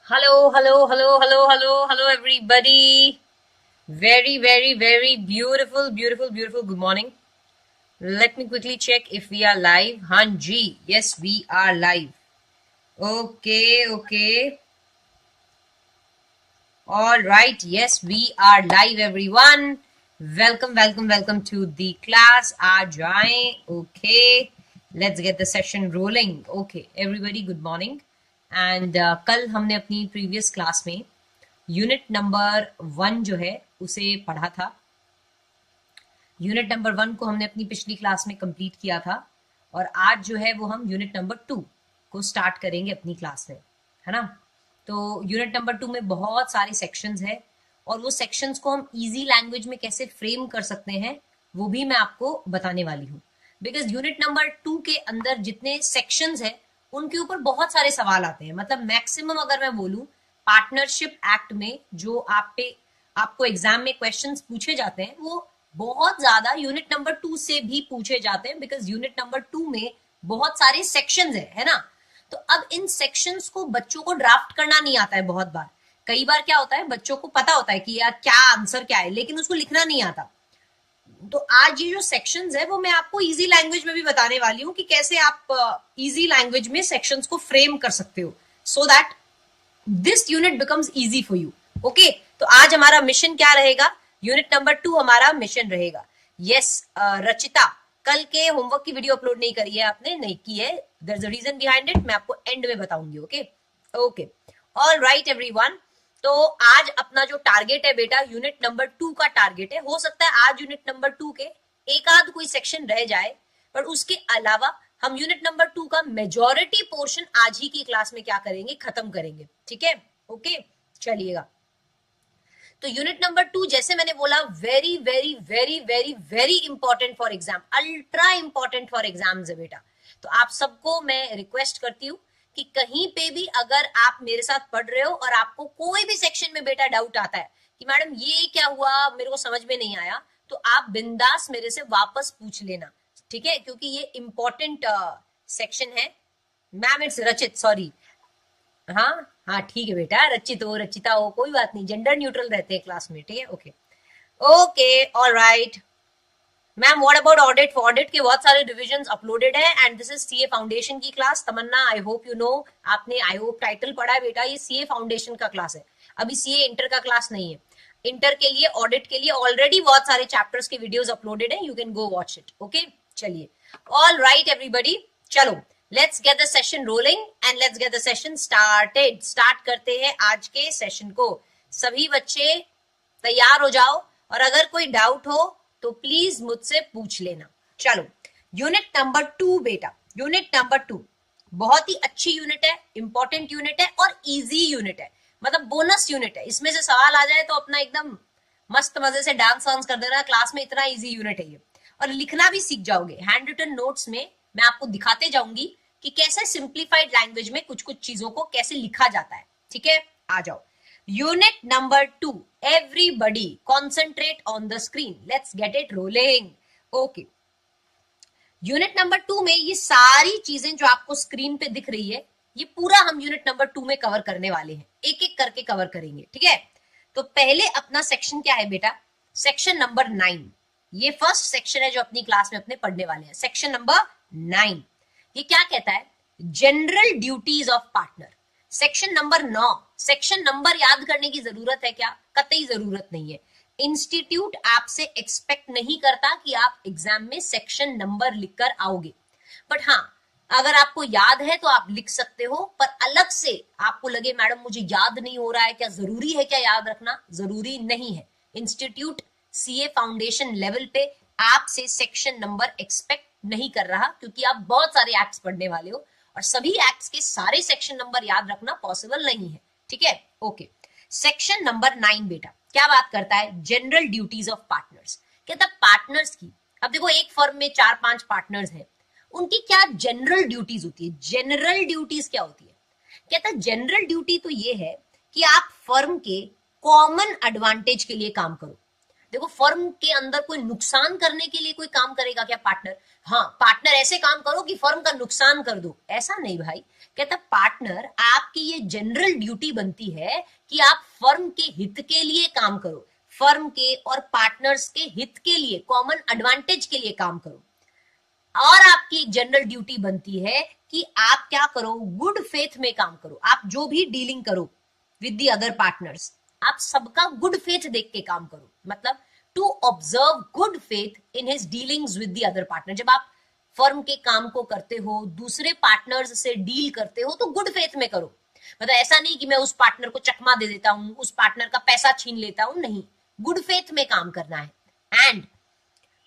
Hello, hello, hello, hello, hello, hello, everybody. Very, very, very beautiful, beautiful, beautiful. Good morning. Let me quickly check if we are live. Hanji, yes, we are live. Okay, okay. All right, yes, we are live, everyone. Welcome, welcome, welcome to the class. आ जाएं. Okay, let's get the session rolling. Okay, everybody, good morning. And कल हमने अपनी previous class में unit number 1 जो है उसे पढ़ा था. यूनिट नंबर 1 को हमने अपनी पिछली क्लास में कंप्लीट किया था और आज जो है वो हम यूनिट नंबर 2 को स्टार्ट करेंगे अपनी क्लास में, है ना. तो यूनिट नंबर 2 में बहुत सारे सेक्शंस हैं और वो सेक्शंस को हम इजी लैंग्वेज में कैसे फ्रेम कर सकते हैं वो भी मैं आपको बताने वाली हूँ. बिकॉज यूनिट नंबर 2 के अंदर जितने सेक्शंस हैं उनके ऊपर बहुत सारे सवाल आते हैं. मतलब मैक्सिमम अगर मैं बोलूं पार्टनरशिप एक्ट में जो आपको एग्जाम में क्वेश्चंस पूछे जाते हैं वो बहुत ज्यादा यूनिट नंबर 2 से भी पूछे जाते हैं. बिकॉज यूनिट नंबर 2 में बहुत सारे सेक्शंस है ना. तो अब इन सेक्शंस को बच्चों को ड्राफ्ट करना नहीं आता है. बहुत बार कई बार क्या होता है बच्चों को पता होता है कि यार क्या आंसर क्या है लेकिन उसको लिखना नहीं आता. तो आज ये जो सेक्शंस है वो मैं आपको इजी लैंग्वेज में भी बताने वाली हूँ कि कैसे आप इजी लैंग्वेज में सेक्शंस को फ्रेम कर सकते हो so that this unit becomes easy for you. Okay, तो आज हमारा मिशन क्या रहेगा? यूनिट नंबर 2 हमारा मिशन रहेगा. यस, रचिता, कल के होमवर्क की वीडियो अपलोड नहीं करी है आपने, नहीं की है. There is a reason behind it, मैं आपको एंड में बताऊंगी. Okay okay, all right everyone. तो आज अपना जो टारगेट है बेटा यूनिट नंबर 2 का टारगेट है. हो सकता है आज यूनिट नंबर 2 के एक आध कोई सेक्शन रह जाए पर उसके अलावा हम यूनिट नंबर 2 का मेजॉरिटी पोर्शन आज ही की क्लास में क्या करेंगे, खत्म करेंगे. ठीक है, ओके, चलिएगा. तो यूनिट नंबर 2 जैसे मैंने बोला very very very very very important for exam, ultra important for exams है बेटा. तो आप सबको मैं रिक्वेस्ट करती हूँ कि कहीं पे भी अगर आप मेरे साथ पढ़ रहे हो और आपको कोई भी सेक्शन में बेटा डाउट आता है कि मैडम ये क्या हुआ, मेरे को समझ में नहीं आया, तो आप बिंदास मेरे से वापस पूछ लेना. ठीक है, क्योंकि ये इंपॉर्टेंट सेक्शन है. मैम इट्स रचित, सॉरी. हाँ हाँ ठीक है बेटा, रचित हो रचिता हो कोई बात नहीं, जेंडर न्यूट्रल रहते हैं क्लास में. ठीक है, okay okay, all right. Ma'am what about audit? For audit के बहुत सारे डिविजन्स अपलोडेड है and this is CA foundation की class. Tamanna, I hope you know, आपने आई होप टाइटल पढ़ा है बेटा. ये सीए फाउंडेशन का क्लास है, अभी सीए इंटर का क्लास नहीं है. इंटर के लिए, ऑडिट के लिए ऑलरेडी बहुत सारे चैप्टर्स के वीडियोस अपलोडेड है, you can go watch it. Okay, चलिए, ऑल राइट एवरीबॉडी, चलो let's get the session rolling and let's get the session started. Start करते हैं आज के सेशन को. सभी बच्चे तैयार हो जाओ और अगर कोई डाउट हो तो प्लीज मुझसे पूछ लेना. चलो, यूनिट नंबर 2 बेटा, यूनिट नंबर 2 बहुत ही अच्छी यूनिट है, इंपॉर्टेंट यूनिट है और इजी यूनिट है. मतलब बोनस यूनिट है. इसमें से सवाल आ जाए तो अपना एकदम मस्त मजे से डांस वांस कर देना क्लास में. इतना इजी यूनिट है ये. और लिखना भी सीख जाओगे. हैंड रिटन नोट्स में मैं आपको दिखाते जाऊंगी कि कैसे सिंप्लीफाइड लैंग्वेज में कुछ कुछ चीजों को कैसे लिखा जाता है. ठीक है, आ जाओ. Unit number 2, everybody concentrate on the screen, let's get it rolling. Okay, unit number 2 में ये सारी चीजें जो आपको स्क्रीन पे दिख रही है ये पूरा हम यूनिट नंबर 2 में कवर करने वाले हैं. एक एक करके कवर करेंगे. ठीक है, तो पहले अपना सेक्शन क्या है बेटा? Section number 9. ये फर्स्ट सेक्शन है जो अपनी क्लास में अपने पढ़ने वाले हैं. सेक्शन नंबर 9 ये क्या कहता है? General duties of partner. Section number 9, section number याद करने की जरूरत है क्या? कतई जरूरत नहीं है. इंस्टीट्यूट आपसे एक्सपेक्ट नहीं करता कि आप एग्जाम में सेक्शन नंबर लिखकर आओगे. बट हाँ, अगर आपको याद है तो आप लिख सकते हो. पर अलग से आपको लगे मैडम मुझे याद नहीं हो रहा है, क्या जरूरी है क्या याद रखना? जरूरी नहीं है. इंस्टीट्यूट सीए फाउंडेशन लेवल पे आपसे सेक्शन नंबर एक्सपेक्ट नहीं कर रहा क्योंकि आप बहुत सारे एक्ट्स पढ़ने वाले हो और सभी एक्ट्स के सारे सेक्शन नंबर याद रखना पॉसिबल नहीं है. ठीक है, ओके. सेक्शन नंबर 9 बेटा क्या बात करता है? General duties of partners. कहता पार्टनर्स की, अब देखो एक फर्म में 4-5 पार्टनर्स हैं, उनकी क्या जनरल ड्यूटीज होती है? जनरल ड्यूटीज क्या होती है? कहता जनरल ड्यूटी तो ये है कि आप फर्म के कॉमन एडवांटेज के लिए काम करो. देखो फर्म के अंदर कोई नुकसान करने के लिए कोई काम करेगा क्या पार्टनर? हाँ, पार्टनर ऐसे काम करो कि फर्म का नुकसान कर दो, ऐसा नहीं भाई। कहता पार्टनर आपकी ये जनरल ड्यूटी बनती है कि आप फर्म के हित के लिए काम करो, फर्म के और पार्टनर्स के हित के लिए, कॉमन एडवांटेज के लिए काम करो। और आपकी एक जनरल ड्यूटी बनती है कि आप क्या करो, गुड फेथ में काम करो। आप जो भी डीलिंग करो विद द अदर पार्टनर्स, आप सबका गुड फेथ देख के काम करो, मतलब to observe good faith in his dealings with the other partner. जब आप फर्म के काम को करते हो, दूसरे पार्टनर्स से डील करते हो, तो गुड फेथ में करो। मतलब ऐसा नहीं कि मैं उस पार्टनर को चकमा दे देता हूं, उस पार्टनर का पैसा छीन लेता हूं, नहीं, गुड फेथ में काम करना है। And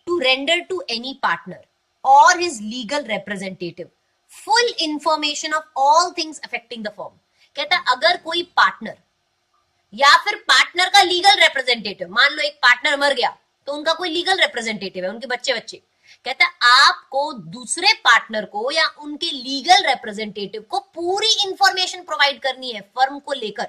to render to any partner और his legal representative full information of all things affecting the firm. कहता है अगर कोई पार्टनर या फिर पार्टनर का लीगल रिप्रेजेंटेटिव, मान लो एक पार्टनर मर गया तो उनका कोई लीगल रिप्रेजेंटेटिव है, उनके बच्चे बच्चे, कहता है आपको दूसरे पार्टनर को या उनके लीगल रिप्रेजेंटेटिव को पूरी इंफॉर्मेशन प्रोवाइड करनी है फर्म को लेकर,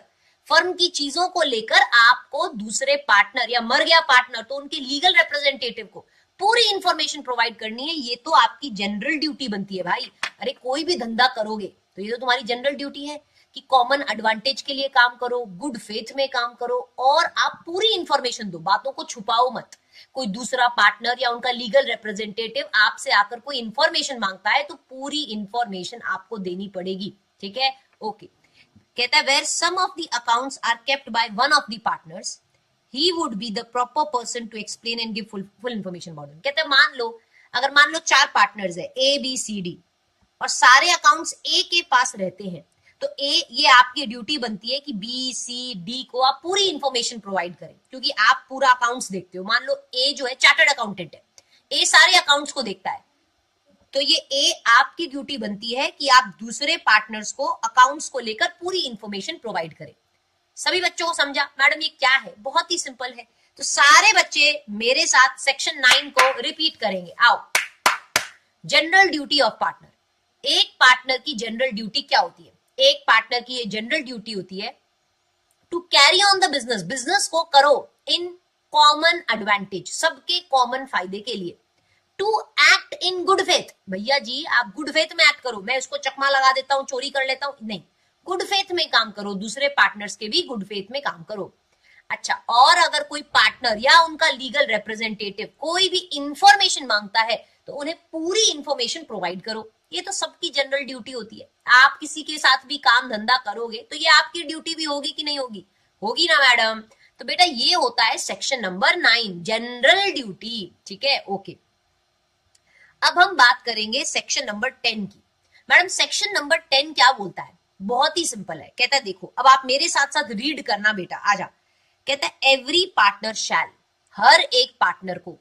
फर्म की चीजों को लेकर आपको दूसरे पार्टनर या मर गया पार्टनर तो उनके लीगल रिप्रेजेंटेटिव को पूरी इंफॉर्मेशन प्रोवाइड करनी है। ये तो आपकी जनरल ड्यूटी बनती है भाई। अरे कोई भी धंधा करोगे तो ये तो तुम्हारी जनरल ड्यूटी है कि कॉमन एडवांटेज के लिए काम करो, गुड फेथ में काम करो और आप पूरी इंफॉर्मेशन दो, बातों को छुपाओ मत। कोई दूसरा पार्टनर या उनका लीगल रिप्रेजेंटेटिव आपसे आकर कोई इंफॉर्मेशन मांगता है तो पूरी इंफॉर्मेशन आपको देनी पड़ेगी, ठीक है? ओके। कहता है where some of the accounts are kept by one of the partners he would be the proper person to explain and give full information about them. कहते हैं मान लो 4 पार्टनर्स है ए बी सी डी और सारे accounts ए के पास रहते हैं, तो ए, ये आपकी ड्यूटी बनती है कि बी सी डी को आप पूरी इंफॉर्मेशन प्रोवाइड करें, क्योंकि आप पूरा अकाउंट्स देखते हो। मान लो ए जो है चार्टर्ड अकाउंटेंट है, ए सारे अकाउंट्स को देखता है, तो ये ए आपकी ड्यूटी बनती है कि आप दूसरे पार्टनर्स को अकाउंट्स को लेकर पूरी इंफॉर्मेशन प्रोवाइड करें। सभी बच्चों को समझा? मैडम ये क्या है? बहुत ही सिंपल है। तो सारे बच्चे मेरे साथ सेक्शन 9 को रिपीट करेंगे। आओ, जनरल ड्यूटी ऑफ पार्टनर। एक पार्टनर की जनरल ड्यूटी क्या होती है? एक पार्टनर की ये जनरल ड्यूटी होती है to carry on the business, business को करो इन कॉमन एडवांटेज, सबके कॉमन फायदे के लिए। To act in good faith, भैया जी आप गुड फेथ में एक्ट करो, मैं उसको चकमा लगा देता हूं, चोरी कर लेता हूं, नहीं, गुड फेथ में काम करो, दूसरे पार्टनर्स के भी गुड फेथ में काम करो। अच्छा, और अगर कोई पार्टनर या उनका लीगल रिप्रेजेंटेटिव कोई भी इंफॉर्मेशन मांगता है तो उन्हें पूरी इंफॉर्मेशन प्रोवाइड करो। ये तो सबकी जनरल ड्यूटी होती है। आप किसी के साथ भी काम धंधा करोगे तो ये आपकी ड्यूटी भी होगी कि नहीं होगी? होगी ना मैडम? तो बेटा ये होता है सेक्शन नंबर 9, जनरल ड्यूटी, ठीक है? ओके। अब हम बात करेंगे सेक्शन नंबर 10 की। मैडम सेक्शन नंबर 10 क्या बोलता है? बहुत ही सिंपल है। कहता है देखो, अब आप मेरे साथ साथ रीड करना बेटा, आजा। कहता है एवरी पार्टनर शैल, हर एक पार्टनर को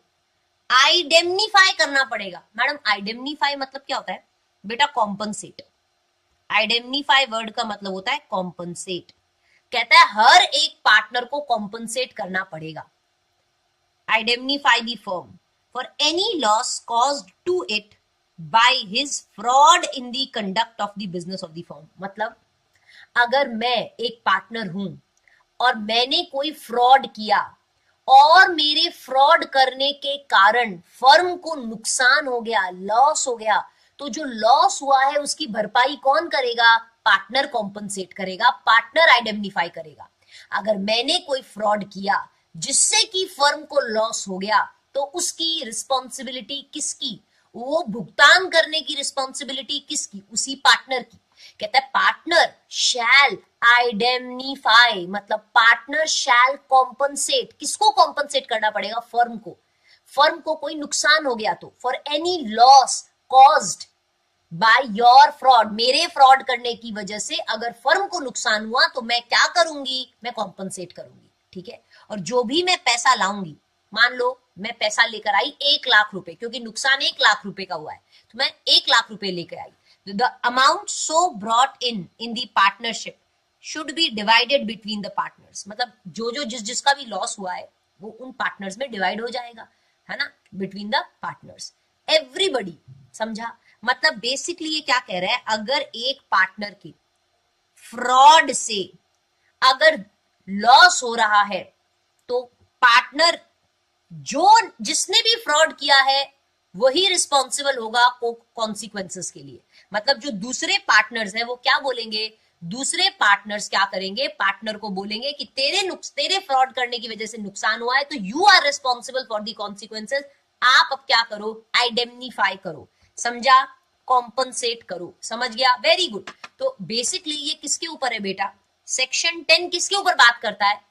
आइडेंटिफाई करना पड़ेगा। मैडम आइडेंटिफाई मतलब क्या होता है? बेटा कॉम्पनसेट। आइडेंटिफाई वर्ड का मतलब होता है कॉम्पनसेट। कहता है हर एक पार्टनर को कॉम्पनसेट करना पड़ेगा। Identify the firm for any loss caused to it by his fraud in the conduct of the business of the firm. मतलब अगर मैं एक पार्टनर हूं और मैंने कोई फ्रॉड किया और मेरे फ्रॉड करने के कारण फर्म को नुकसान हो गया, लॉस हो गया, तो जो लॉस हुआ है उसकी भरपाई कौन करेगा? पार्टनर कॉम्पनसेट करेगा, पार्टनर आइडेंटिफाई करेगा। अगर मैंने कोई फ्रॉड किया जिससे कि फर्म को लॉस हो गया तो उसकी रिस्पॉन्सिबिलिटी किसकी? वो भुगतान करने की रिस्पॉन्सिबिलिटी किसकी? उसी पार्टनर की। कहता है पार्टनर शैल आइडेंटिफाई, मतलब पार्टनर शैल कॉम्पनसेट। किसको कॉम्पनसेट करना पड़ेगा? फर्म को। फर्म को कोई नुकसान हो गया तो for any loss caused by your fraud, मेरे फ्रॉड करने की वजह से अगर फर्म को नुकसान हुआ तो मैं क्या करूंगी? मैं कॉम्पनसेट करूंगी, ठीक है? और जो भी मैं पैसा लाऊंगी, मान लो मैं पैसा लेकर आई 1 लाख रुपए, क्योंकि नुकसान 1 लाख रुपए का हुआ है, तो मैं 1 लाख रुपए लेकर आई। The amount so brought in the partnership should be divided between the partners। मतलब जो जिसका भी लॉस हुआ है वो उन पार्टनर्स में डिवाइड हो जाएगा, है ना? Between the partners, everybody. समझा? मतलब बेसिकली ये क्या कह रहा है? अगर एक पार्टनर के फ्रॉड से अगर लॉस हो रहा है तो पार्टनर जो जिसने भी फ्रॉड किया है वही रिस्पॉन्सिबल होगा कॉन्सिक्वेंसेस के लिए। मतलब जो दूसरे पार्टनर्स हैं वो क्या बोलेंगे, दूसरे पार्टनर्स क्या करेंगे, पार्टनर को बोलेंगे कि तेरे फ्रॉड करने की वजह से नुकसान हुआ है तो you are responsible for the consequences. आप अब क्या करो, आइडेंटिफाई करो, समझा, कॉम्पनसेट करो, समझ गया, वेरी गुड। तो बेसिकली ये किसके ऊपर है बेटा, सेक्शन 10 किसके ऊपर बात करता है,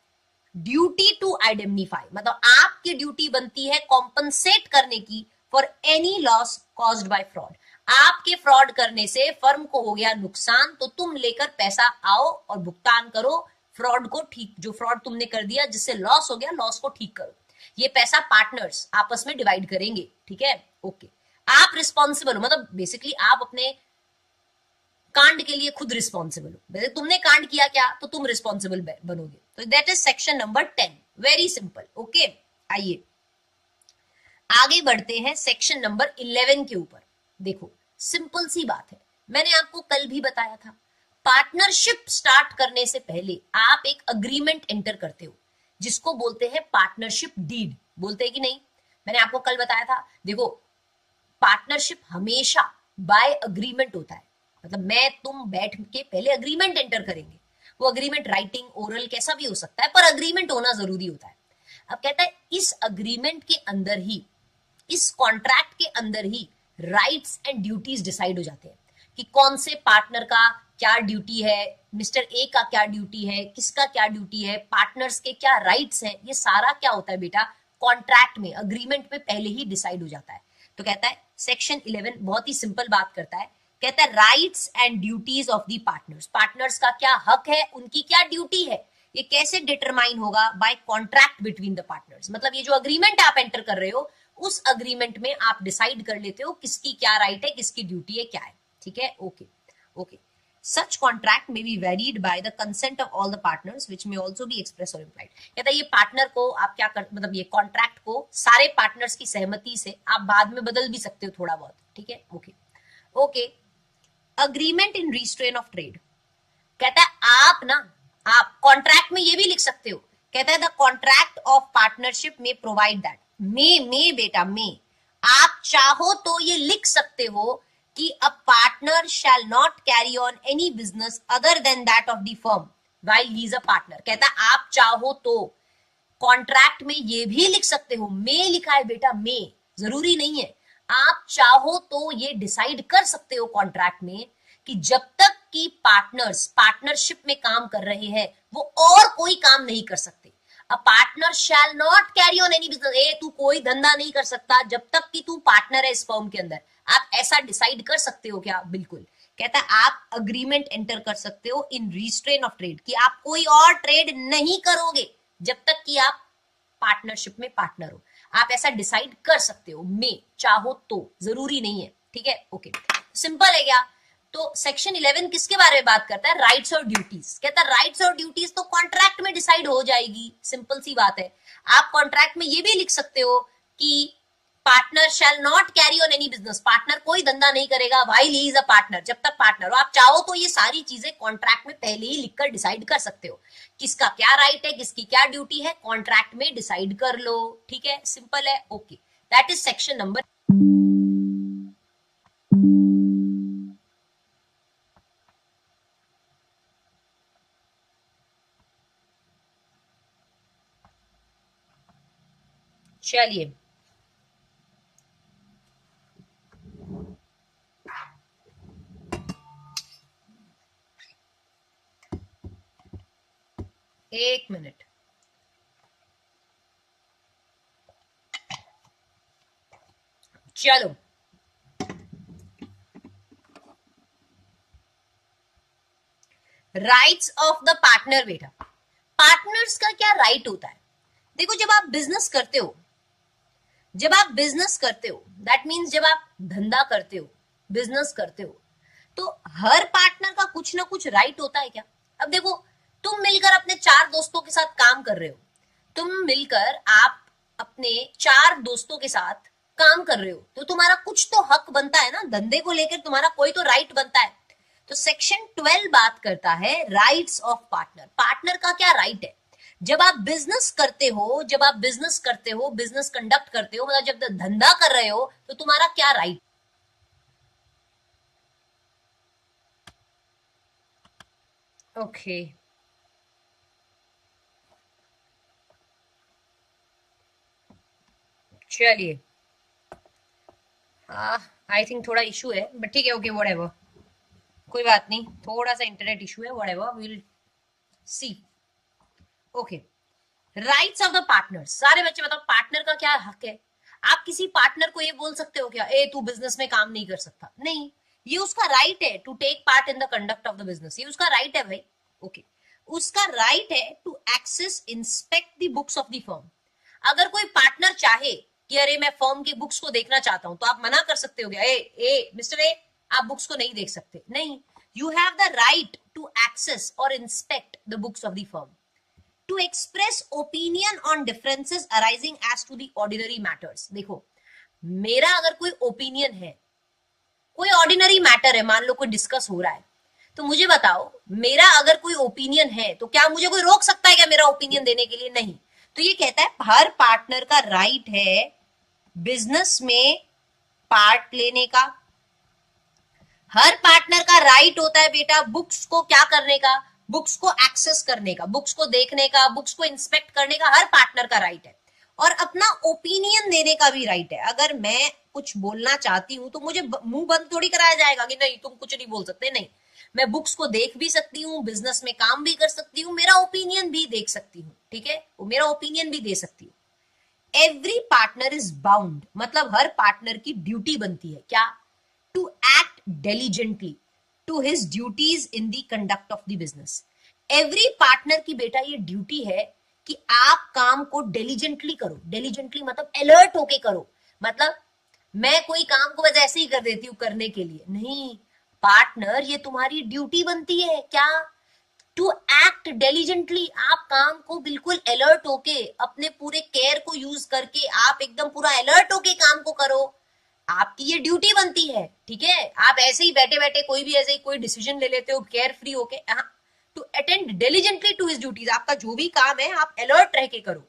ड्यूटी टू आइडेंटिफाई, मतलब आपकी ड्यूटी बनती है कॉम्पनसेट करने की for any loss caused bye fraud. आपके फ्रॉड करने से फर्म को हो गया नुकसान तो तुम लेकर पैसा आओ और भुगतान करो फ्रॉड को, ठीक, जो फ्रॉड तुमने कर दिया जिससे लॉस हो गया, लॉस को ठीक करो। ये पैसा पार्टनर्स आपस में डिवाइड करेंगे, ठीक है, ओके। आप रिस्पॉन्सिबल हो, मतलब बेसिकली आप अपने कांड के लिए खुद रिस्पॉन्सिबल हो, वैसे तुमने कांड किया क्या तो तुम रिस्पॉन्सिबल बनोगे। तो that is section number 10, very simple, okay. आइए आगे बढ़ते हैं सेक्शन नंबर 11 के ऊपर। देखो सिंपल सी बात है, मैंने आपको कल भी बताया था, पार्टनरशिप स्टार्ट करने से पहले आप एक अग्रीमेंट एंटर करते हो जिसको बोलते हैं पार्टनरशिप डीड, बोलते हैं कि नहीं, मैंने आपको कल बताया था। देखो पार्टनरशिप हमेशा बाय अग्रीमेंट होता है, मतलब मैं तुम बैठ के पहले अग्रीमेंट एंटर करेंगे, वो अग्रीमेंट राइटिंग ओरल कैसा भी हो सकता है पर अग्रीमेंट होना जरूरी होता है। अब कहता है इस अग्रीमेंट के अंदर ही, इस कॉन्ट्रैक्ट के अंदर ही राइट्स एंड ड्यूटीज डिसाइड हो जाते हैं कि कौन से पार्टनर का क्या ड्यूटी है, मिस्टर ए का क्या ड्यूटी है, किसका क्या ड्यूटी है, पार्टनर्स के क्या राइट्स हैं, ये सारा क्या होता है बेटा कॉन्ट्रैक्ट में, अग्रीमेंट में पहले ही डिसाइड हो जाता है। तो कहता है सेक्शन 11 बहुत ही सिंपल बात करता है, कहता है rights and duties of the partners, partners का क्या हक है, उनकी क्या ड्यूटी है, ये कैसे डिटरमाइन होगा, by contract between the partners. मतलब ये जो अग्रीमेंट आप एंटर कर रहे हो उस अग्रीमेंट में आप डिसाइड कर लेते हो किसकी क्या राइट है, किसकी ड्यूटी है, क्या है, ठीक है, okay okay. Such contract may be varied by the consent of all the partners, which may also be express or implied। कहता है ये पार्टनर को आप क्या कर, मतलब ये कॉन्ट्रैक्ट को सारे पार्टनर्स की सहमति से आप बाद में बदल भी सकते हो थोड़ा बहुत, ठीक है, okay okay. Agreement in restrain of trade, कहता है आप कॉन्ट्रैक्ट में ये भी लिख सकते हो, कहता है द कॉन्ट्रैक्ट ऑफ पार्टनरशिप में प्रोवाइड दैट, में बेटा में आप चाहो तो ये लिख सकते हो कि अ partner shall not carry on any business other then that of the firm while he is a partner. कहता है आप चाहो तो कॉन्ट्रैक्ट में ये भी लिख सकते हो, में लिखा है बेटा, में जरूरी नहीं है, आप चाहो तो ये डिसाइड कर सकते हो कॉन्ट्रैक्ट में कि जब तक कि पार्टनर्स पार्टनरशिप में काम कर रहे हैं वो और कोई काम नहीं कर सकते। A partner shall not carry on any business, ए तू कोई धंधा नहीं कर सकता जब तक कि तू पार्टनर है इस फर्म के अंदर। आप ऐसा डिसाइड कर सकते हो क्या, बिल्कुल। कहता है आप अग्रीमेंट एंटर कर सकते हो इन रिस्ट्रेन ऑफ ट्रेड, कि आप कोई और ट्रेड नहीं करोगे जब तक कि आप पार्टनरशिप में पार्टनर हो, आप ऐसा डिसाइड कर सकते हो, में चाहो तो, जरूरी नहीं है, ठीक है, ओके, सिंपल है क्या। तो सेक्शन 11 किसके बारे में बात करता है, राइट्स और ड्यूटीज। कहता है राइट्स और ड्यूटीज तो कॉन्ट्रैक्ट में डिसाइड हो जाएगी, सिंपल सी बात है। आप कॉन्ट्रैक्ट में ये भी लिख सकते हो कि partner shall not carry on any business, partner कोई धंधा नहीं करेगा while he is a partner, जब तक पार्टनर हो। आप चाहो तो ये सारी चीजें कॉन्ट्रैक्ट में पहले ही लिखकर डिसाइड कर सकते हो, किसका क्या राइट है, किसकी क्या ड्यूटी है, कॉन्ट्रैक्ट में डिसाइड कर लो, ठीक है, सिंपल है, okay. That is section number. चलिए एक मिनट, चलो राइट्स ऑफ द पार्टनर बेटा, पार्टनर्स का क्या राइट होता है। देखो जब आप बिजनेस करते हो, जब आप बिजनेस करते हो दैट मीन्स जब आप धंधा करते हो, बिजनेस करते हो, तो हर पार्टनर का कुछ ना कुछ राइट होता है क्या। अब देखो तुम मिलकर अपने 4 दोस्तों के साथ काम कर रहे हो, तुम मिलकर आप अपने 4 दोस्तों के साथ काम कर रहे हो, तो तुम्हारा कुछ तो हक बनता है ना, धंधे को लेकर तुम्हारा कोई तो राइट बनता है। तो सेक्शन 12 बात करता है राइट्स ऑफ पार्टनर, पार्टनर का क्या राइट है। जब आप बिजनेस करते हो, बिजनेस कंडक्ट करते हो, मतलब जब धंधा कर रहे हो, तो तुम्हारा क्या राइट? ओके, चलिए, आई थिंक थोड़ा इशू है, बट ठीक है, ओके, व्हाटएवर, कोई बात नहीं, थोड़ा सा इंटरनेट इशू है, whatever, will see. Okay, rights of the partner. सारे बच्चे बताओ, पार्टनर का क्या हक है? आप किसी पार्टनर को ये बोल सकते हो क्या, ए तू बिजनेस में काम नहीं कर सकता? नहीं, ये उसका राइट है to take part in the conduct of the business, ये उसका राइट है भाई। ओके, उसका राइट है to access inspect the books of the firm. अगर कोई पार्टनर चाहे कि अरे मैं फर्म की बुक्स को देखना चाहता हूं, तो आप मना कर सकते हो क्या, ए मिस्टर ए, आप बुक्स को नहीं देख सकते? नहीं, you have the right to access और inspect the books of the firm, to express opinion on differences arising as to the ordinary matters. देखो, मेरा अगर कोई ओपिनियन है, कोई ऑर्डिनरी मैटर है, मान लो कोई डिस्कस हो रहा है, तो मुझे बताओ, मेरा अगर कोई ओपिनियन है तो क्या मुझे कोई रोक सकता है क्या मेरा ओपिनियन देने के लिए? नहीं। तो ये कहता है हर पार्टनर का राइट है बिजनेस में पार्ट लेने का। हर पार्टनर का राइट होता है बेटा बुक्स को क्या करने का, बुक्स को एक्सेस करने का, बुक्स को देखने का, बुक्स को इंस्पेक्ट करने का हर पार्टनर का राइट है। और अपना ओपिनियन देने का भी राइट है। अगर मैं कुछ बोलना चाहती हूं तो मुझे मुंह बंद थोड़ी कराया जाएगा कि नहीं तुम कुछ नहीं बोल सकते। नहीं, मैं बुक्स को देख भी सकती हूँ, बिजनेस में काम भी कर सकती हूँ, मेरा ओपिनियन भी देख सकती हूँ, ठीक है, वो मेरा ओपिनियन भी दे सकती हूँ। एवरी पार्टनर इज बाउंड, मतलब हर पार्टनर की ड्यूटी बनती है क्या, to act diligently to his duties in the conduct of the business. Every partner की बेटा ये ड्यूटी है कि आप काम को डिलिजेंटली करो। डिलिजेंटली मतलब अलर्ट होके करो। मतलब मैं कोई काम को बस ऐसे ही कर देती हूँ करने के लिए नहीं, पार्टनर ये तुम्हारी ड्यूटी बनती है क्या, टू एक्ट डिलिजेंटली। आप काम को बिल्कुल अलर्ट होके, अपने पूरे केयर को यूज करके आप एकदम पूरा अलर्ट होके काम को करो, आपकी ये ड्यूटी बनती है, ठीक है। आप ऐसे ही बैठे बैठे कोई भी ऐसे ही कोई डिसीजन ले लेते हो केयर फ्री होके, to attend diligently to his duties, आपका जो भी काम है आप अलर्ट रह के करो,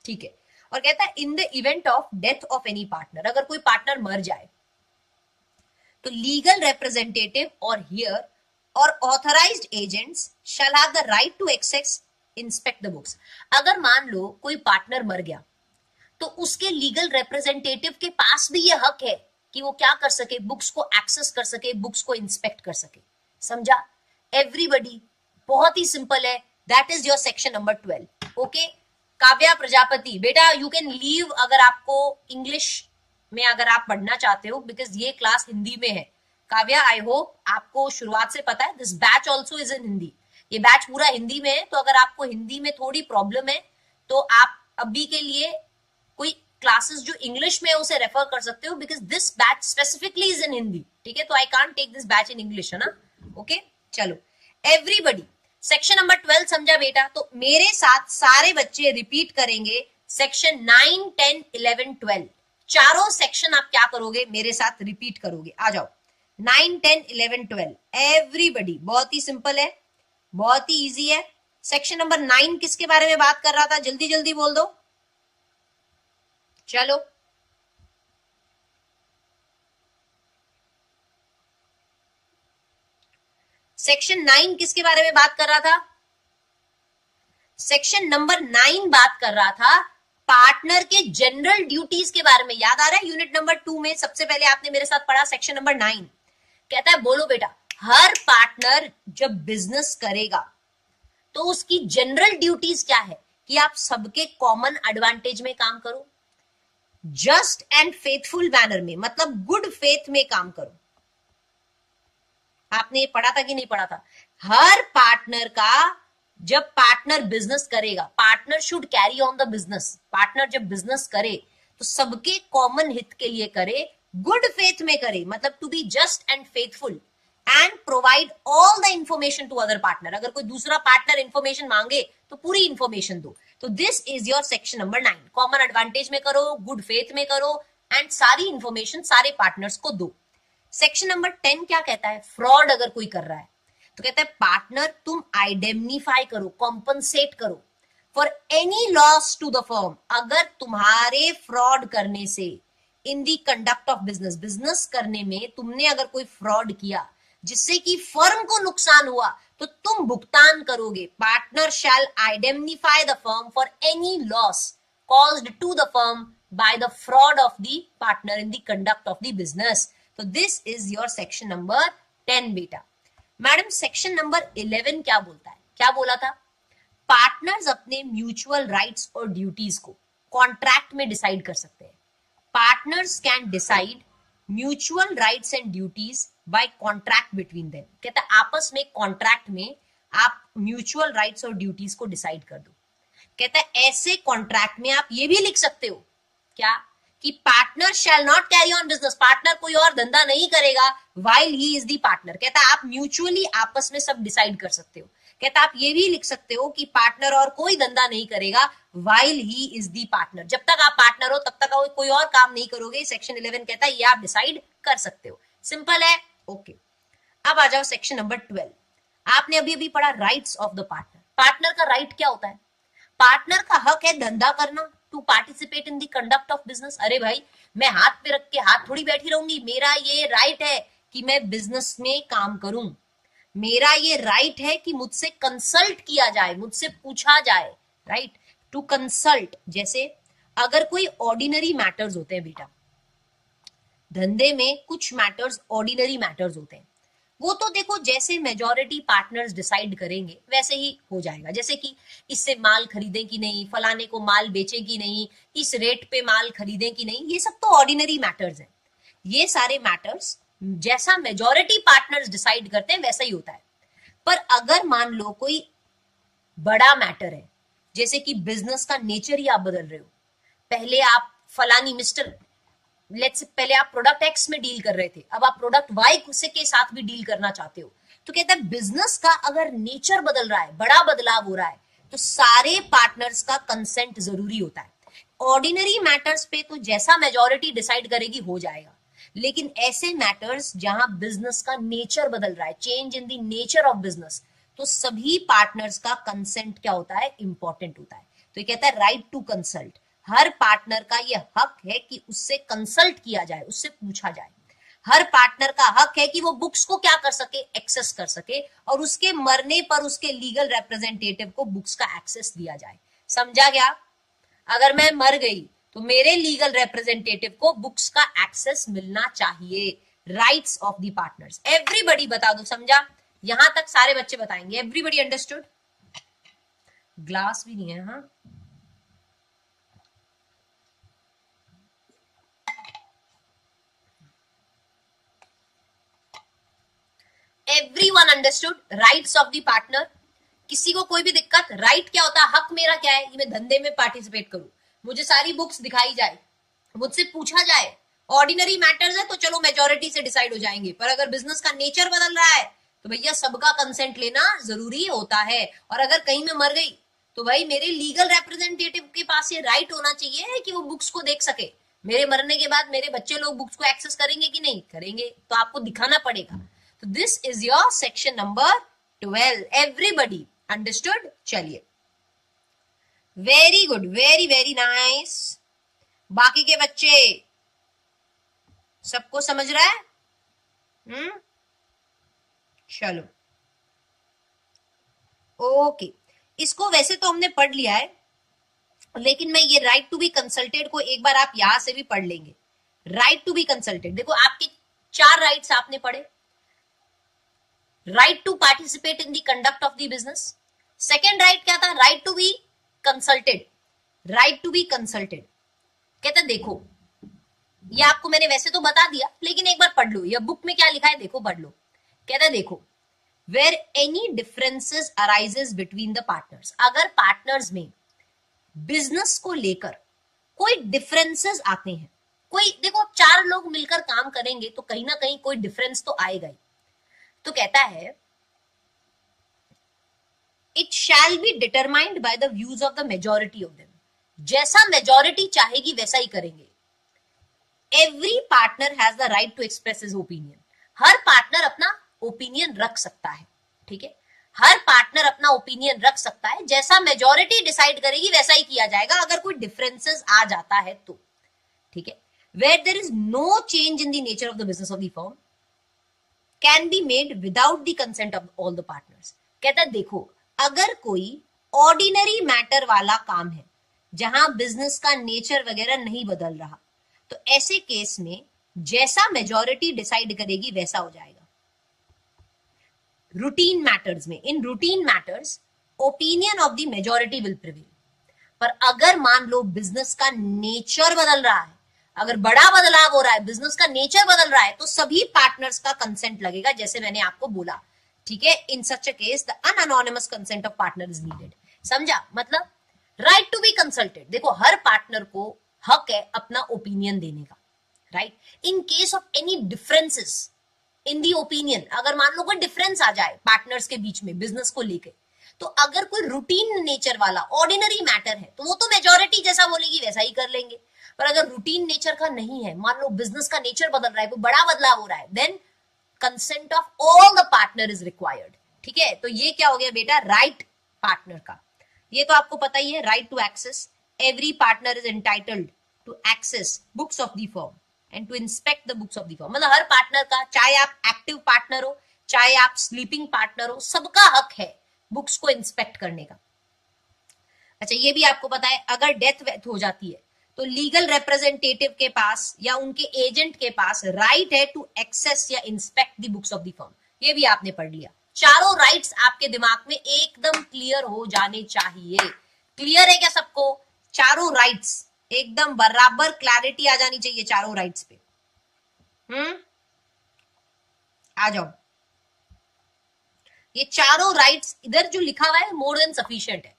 ठीक है। और कहता है in the event of death of any partner, अगर कोई पार्टनर मर जाए तो लीगल रिप्रेजेंटेटिव और हियर और authorised agents shall have the right to access inspect the books. अगर मान लो कोई पार्टनर मर गया तो उसके लीगल रिप्रेजेंटेटिव के पास भी ये हक है कि वो क्या कर सके, बुक्स को एक्सेस कर सके, बुक्स को इंस्पेक्ट कर सके। समझा एवरीबडी? बहुत ही सिंपल है। That is your section number 12। Okay, Kavya Prajapati बेटा यू कैन लीव अगर आपको इंग्लिश में अगर आप पढ़ना चाहते हो, बिकॉज ये क्लास हिंदी में है। काव्या आई होप आपको शुरुआत से पता है this batch also is in Hindi, ये बैच पूरा हिंदी में है। तो अगर आपको हिंदी में थोड़ी प्रॉब्लम है तो आप अभी के लिए कोई क्लासेस जो इंग्लिश में है उसे रेफर कर सकते हो, because this batch specifically is in Hindi, ठीक है। तो I can't take this batch in English, है ना। ओके चलो एवरीबडी, सेक्शन नंबर 12 समझा बेटा? तो मेरे साथ सारे बच्चे रिपीट करेंगे सेक्शन 9, 10, 11, 12, चारों सेक्शन आप क्या करोगे मेरे साथ रिपीट करोगे। आ जाओ 9, 10, 11, 12 एवरीबडी। बहुत ही सिंपल है, बहुत ही इजी है। सेक्शन नंबर 9 किसके बारे में बात कर रहा था, जल्दी जल्दी बोल दो। चलो सेक्शन 9 किसके बारे में बात कर रहा था? सेक्शन नंबर 9 बात कर रहा था पार्टनर के जनरल ड्यूटीज के बारे में। याद आ रहा है यूनिट नंबर 2 में सबसे पहले आपने मेरे साथ पढ़ा सेक्शन नंबर 9। कहता है बोलो बेटा, हर पार्टनर जब बिजनेस करेगा तो उसकी जनरल ड्यूटीज क्या है कि आप सबके कॉमन एडवांटेज में काम करो, जस्ट एंड फेथफुल मैनर में, मतलब गुड फेथ में काम करो। आपने पढ़ा था कि नहीं पढ़ा था? हर पार्टनर का जब पार्टनर बिजनेस करेगा, partner should carry on the business. Partner जब बिजनेस करे तो सबके कॉमन हित के लिए करे, गुड फेथ में करे, मतलब to be just and faithful and provide all the information to other partner. अगर कोई दूसरा पार्टनर इंफॉर्मेशन मांगे तो पूरी इंफॉर्मेशन दो। तो this is your section number 9। Common advantage में करो, गुड फेथ में करो एंड सारी इंफॉर्मेशन सारे पार्टनर्स को दो। सेक्शन नंबर 10 क्या कहता है? फ्रॉड अगर कोई कर रहा है तो कहता है पार्टनर तुम आइडेंटिफाई करो, कॉम्पनसेट करो for any loss to the firm, अगर तुम्हारे फ्रॉड करने से in the conduct of business, business करने में तुमने अगर कोई फ्रॉड किया जिससे कि फर्म को नुकसान हुआ, तो तुम भुगतान करोगे. Partner shall identify the firm for any loss caused to the firm by the fraud of the partner in the conduct of the business. So this is your section number 10 बेटा. Madam section number 11 क्या बोलता है? क्या बोला था? Partners अपने mutual rights और duties को कॉन्ट्रैक्ट में डिसाइड कर सकते हैं. Partners can decide mutual rights and duties by contract between them. कहता है आपस में कॉन्ट्रैक्ट में आप म्यूचुअल राइट्स और ड्यूटीज को डिसाइड कर दो. कहता है ऐसे कॉन्ट्रैक्ट में आप ये भी लिख सकते हो क्या कि partner shall not carry on business, partner कोई और धंधा नहीं करेगा while he is the partner. कहता है आप म्यूचुअली आपस में सब डिसाइड कर सकते हो. कहता है आप ये भी लिख सकते हो कि पार्टनर और कोई धंधा नहीं करेगा while he is the partner. जब तक आप पार्टनर हो तब तक कोई और काम नहीं करोगे. सेक्शन 11 कहता है ये आप डिसाइड कर सकते हो. सिंपल है. ओके, अब आ जाओ सेक्शन नंबर 12. आपने अभी अभी पढ़ा rights of the partner. Partner का राइट क्या होता है? पार्टनर का हक है धंधा करना, to participate in the conduct of business. अरे भाई मैं हाथ पे रख के हाथ थोड़ी बैठी रहूंगी. मेरा ये राइट है कि मैं बिजनेस में काम करूं. मेरा ये राइट है कि मुझसे कंसल्ट किया जाए, मुझसे पूछा जाए. Right to consult. जैसे अगर कोई ऑर्डिनरी मैटर्स होते हैं बेटा, धंधे में कुछ मैटर्स ऑर्डिनरी मैटर्स होते हैं, वो तो देखो जैसे मेजॉरिटी पार्टनर्स डिसाइड करेंगे वैसे ही हो जाएगा. जैसे कि इससे माल खरीदें कि नहीं, फलाने को माल बेचें कि नहीं, इस रेट पे माल खरीदें कि नहीं, ये सब तो ऑर्डिनरी मैटर्स हैं. ये सारे मैटर्स जैसा मेजॉरिटी पार्टनर्स डिसाइड करते हैं वैसा ही होता है. पर अगर मान लो कोई बड़ा मैटर है, जैसे कि बिजनेस का नेचर ही आप बदल रहे हो. पहले आप फलानी मिस्टर लेट्स से पहले आप प्रोडक्ट एक्स में डील कर रहे थे, अब आप प्रोडक्ट वाई के साथ भी डील करना चाहते हो. तो कहता है बिजनेस का अगर नेचर बदल रहा है, बड़ा बदलाव हो रहा है, तो सारे पार्टनर्स का कंसेंट जरूरी होता है. ऑर्डिनरी मैटर्स पे तो जैसा मेजॉरिटी डिसाइड करेगी हो जाएगा. लेकिन ऐसे मैटर्स जहां बिजनेस का नेचर बदल रहा है, change in the nature of business, तो सभी पार्टनर्स का कंसेंट क्या होता है? इंपॉर्टेंट होता है. तो ये कहता है राइट टू कंसल्ट. हर पार्टनर का ये हक है कि उससे कंसल्ट किया जाए, उससे पूछा जाए. हर पार्टनर का हक है कि वो बुक्स को क्या कर सके? एक्सेस कर सके, और उसके मरने पर उसके लीगल रिप्रेजेंटेटिव को बुक्स का एक्सेस दिया जाए. समझा क्या? अगर मैं मर गई तो मेरे लीगल रिप्रेजेंटेटिव को बुक्स का एक्सेस मिलना चाहिए. Rights of the partners. Everybody बता दो, समझा? यहां तक सारे बच्चे बताएंगे. Everybody understood? ग्लास भी नहीं है. हाँ, everyone understood rights of the partner. किसी को कोई भी दिक्कत? राइट क्या होता है? हक मेरा क्या है कि मैं धंधे में पार्टिसिपेट करूं, मुझे सारी बुक्स दिखाई जाए, मुझसे पूछा जाए. ऑर्डिनरी मैटर्स है तो चलो मेजॉरिटी से डिसाइड हो जाएंगे, पर अगर बिजनेस का नेचर बदल रहा है तो भैया सबका कंसेंट लेना जरूरी होता है. और अगर कहीं मैं मर गई तो भाई मेरे लीगल रिप्रेजेंटेटिव के पास ये राइट होना चाहिए कि वो बुक्स को देख सके. मेरे मरने के बाद मेरे बच्चे लोग बुक्स को एक्सेस करेंगे कि नहीं करेंगे, तो आपको दिखाना पड़ेगा. तो this is your section number 12. Everybody understood? चलिए, very good, very very nice. बाकी के बच्चे सबको समझ रहा है? चलो, ओके. इसको वैसे तो हमने पढ़ लिया है, लेकिन मैं ये राइट टू बी कंसल्टेड को एक बार आप यहां से भी पढ़ लेंगे. राइट टू बी कंसल्टेड, देखो आपके 4 राइट्स आपने पढ़े. Right to participate in the conduct of the business. Second right क्या था? Right to be consulted. Right to be consulted. कहता देखो, ये आपको मैंने वैसे तो बता दिया, लेकिन एक बार पढ़ लो, ये बुक में क्या लिखा है देखो, पढ़ लो. कहता देखो, where any differences arises between the partners. अगर पार्टनर्स में बिजनेस को लेकर कोई डिफरेंसेस आते हैं, कोई देखो 4 लोग मिलकर काम करेंगे तो कहीं ना कहीं कोई डिफरेंस तो आएगा ही. तो कहता है it shall be determined by the views of the majority of them. जैसा मेजॉरिटी चाहेगी वैसा ही करेंगे. Every partner has the right to express his opinion. हर पार्टनर अपना ओपिनियन रख सकता है. ठीक है, हर पार्टनर अपना ओपिनियन रख सकता है, जैसा मेजोरिटी डिसाइड करेगी वैसा ही किया जाएगा, अगर कोई डिफरेंसेस आ जाता है तो, ठीक है। Where there is no change in the nature of the business of the firm can be made without the consent of all the partners. कहता है देखो, अगर कोई ऑर्डिनरी मैटर वाला काम है जहां बिजनेस का नेचर वगैरह नहीं बदल रहा, तो ऐसे केस में जैसा मेजोरिटी डिसाइड करेगी वैसा हो जाएगा। रूटीन मैटर्स में, in routine matters opinion of the majority will prevail. पर अगर मान लो बिजनेस का नेचर बदल रहा है, अगर बड़ा बदलाव हो रहा है, बिजनेस का नेचर बदल रहा है, तो सभी पार्टनर्स का कंसेंट लगेगा, जैसे मैंने आपको बोला, ठीक है। In such a case the unanimous consent of partner is needed. समझा? मतलब राइट टू बी कंसल्टेड, देखो हर पार्टनर को हक है अपना ओपिनियन देने का, right. In case of any differences in the opinion, अगर मान लो कोई डिफरेंस आ जाए पार्टनर्स के बीच में बिजनेस को लेके, तो अगर कोई रूटीन नेचर वाला ऑर्डिनरी मैटर है तो वो तो मेजोरिटी जैसा बोलेगी वैसा ही कर लेंगे। पर अगर रूटीन नेचर का नहीं है, मान लो बिजनेस का नेचर बदल रहा है, कोई बड़ा बदलाव हो रहा है, then consent of all the partner is required, ठीक है। तो ये क्या हो गया बेटा, राइट पार्टनर का। ये तो आपको पता ही है, right to access, every partner is entitled to access books of the firm and to inspect the books of the firm. मतलब हर पार्टनर का, चाहे आप एक्टिव पार्टनर हो चाहे आप स्लीपिंग पार्टनर हो, सबका हक है बुक्स को इंस्पेक्ट करने का। अच्छा, ये भी आपको पता है, अगर डेथ वेथ हो जाती है तो लीगल रिप्रेजेंटेटिव के पास या उनके एजेंट के पास राइट है टू एक्सेस या inspect the books of the firm. ये भी आपने पढ़ लिया। चारों राइट्स आपके दिमाग में एकदम क्लियर हो जाने चाहिए। क्लियर है क्या सबको? चारों राइट्स एकदम बराबर क्लैरिटी आ जानी चाहिए चारों राइट्स पे। आ जाओ। ये चारों राइट्स इधर जो लिखा हुआ है मोर देन सफिशिएंट है।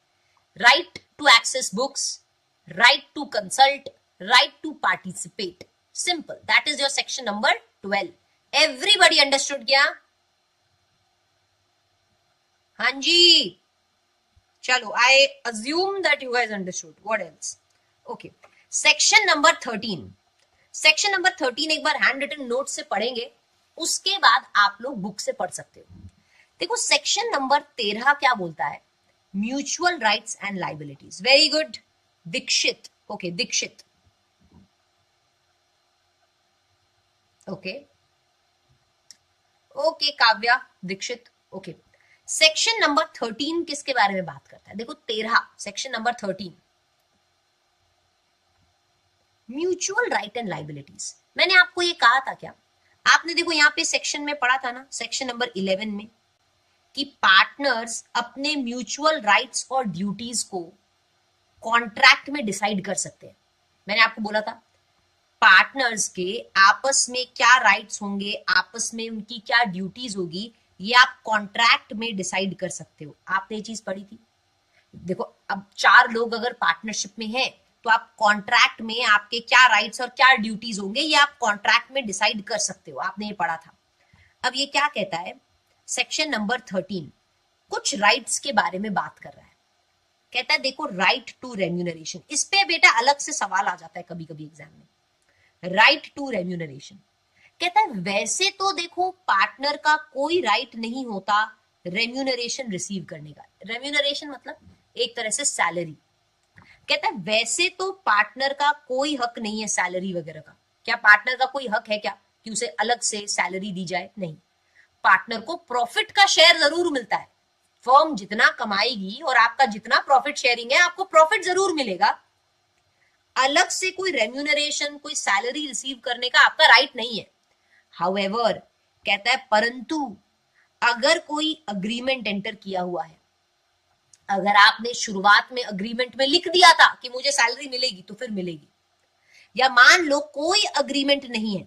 Right to access books, right to consult, right to participate. Simple, that is your section number 12। Everybody understood क्या? हाँ जी, चलो, I assume that you guys understood. What else? Okay, section number 13। Section number 13 एक बार hand written note से पढ़ेंगे, उसके बाद आप लोग बुक से पढ़ सकते हो। देखो, सेक्शन नंबर 13 क्या बोलता है? Mutual rights and liabilities. Very good Dixit. Okay, Dixit. Okay okay, Kavya, Dixit. Okay, section number 13 किसके बारे में बात करता है? देखो 13, section number 13, mutual right and liabilities. मैंने आपको ये कहा था क्या? आपने देखो यहाँ पे सेक्शन में पढ़ा था ना, सेक्शन नंबर 11 में, कि पार्टनर्स अपने म्यूचुअल राइट्स और ड्यूटीज को कॉन्ट्रैक्ट में डिसाइड कर सकते हैं। मैंने आपको बोला था पार्टनर्स के आपस में क्या राइट्स होंगे, आपस में उनकी क्या ड्यूटीज होगी, ये आप कॉन्ट्रैक्ट में डिसाइड कर सकते हो। आपने ये चीज पढ़ी थी। देखो, अब 4 लोग अगर पार्टनरशिप में हैं तो आप कॉन्ट्रैक्ट में आपके क्या राइट्स और क्या ड्यूटीज होंगे ये आप कॉन्ट्रैक्ट में डिसाइड कर सकते हो। आपने ये पढ़ा था। अब ये क्या कहता है? सेक्शन नंबर 13 कुछ राइट्स के बारे में बात कर रहा है। कहता है देखो, राइट टू रेम्यूनरेशन। इस पे बेटा अलग से सवाल आ जाता है कभी कभी एग्जाम में। राइट टू रेम्यूनरेशन कहता है वैसे तो देखो पार्टनर का कोई राइट नहीं होता रेम्यूनरेशन रिसीव करने का। रेम्यूनरेशन मतलब एक तरह से सैलरी। कहता है वैसे तो पार्टनर का कोई हक नहीं है सैलरी वगैरह का। क्या पार्टनर का कोई हक है क्या कि उसे अलग से सैलरी दी जाए? नहीं। पार्टनर को प्रॉफिट का शेयर जरूर मिलता है। फर्म जितना कमाएगी और आपका जितना प्रॉफिट शेयरिंग है, आपको प्रॉफिट जरूर मिलेगा। अलग से कोई रेम्यूनरेशन, कोई सैलरी रिसीव करने का आपका राइट नहीं है। हाउएवर, कहता है परंतु अगर कोई अग्रीमेंट एंटर किया हुआ है, अगर आपने शुरुआत में अग्रीमेंट में लिख दिया था कि मुझे सैलरी मिलेगी तो फिर मिलेगी, या मान लो कोई अग्रीमेंट नहीं है,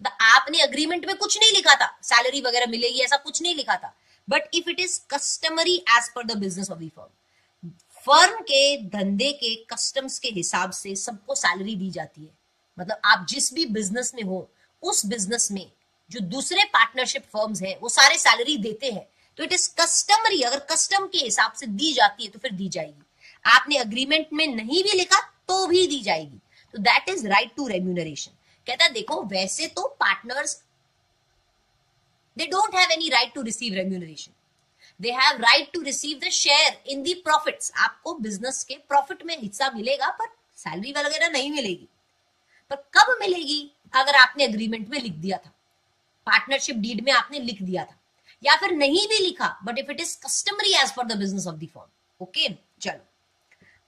आपने अग्रीमेंट में कुछ नहीं लिखा था सैलरी वगैरह मिलेगी, ऐसा कुछ नहीं लिखा था, but if it is customary as per the business of the firm, firm के धंधे के कस्टम्स के हिसाब से सबको सैलरी दी जाती है। मतलब आप जिस भी बिजनेस में हो, उस बिजनेस में जो दूसरे पार्टनरशिप फर्म्स हैं वो सारे सैलरी देते हैं, तो इट इज कस्टमरी। अगर कस्टम के हिसाब से दी जाती है तो फिर दी जाएगी। आपने अग्रीमेंट में नहीं भी लिखा तो भी दी जाएगी। तो that is right to remuneration. कहता है देखो वैसे तो partners they don't have any right to receive remuneration, they have right to receive the share in the profits, आपको बिजनेस के प्रॉफिट में हिस्सा मिलेगा, पर सैलरी वगैरह नहीं मिलेगी। पर कब मिलेगी? अगर आपने एग्रीमेंट में लिख दिया था, पार्टनरशिप डीड में आपने लिख दिया था, या फिर नहीं भी लिखा, but if it is customary as per the business of the firm. Okay, चलो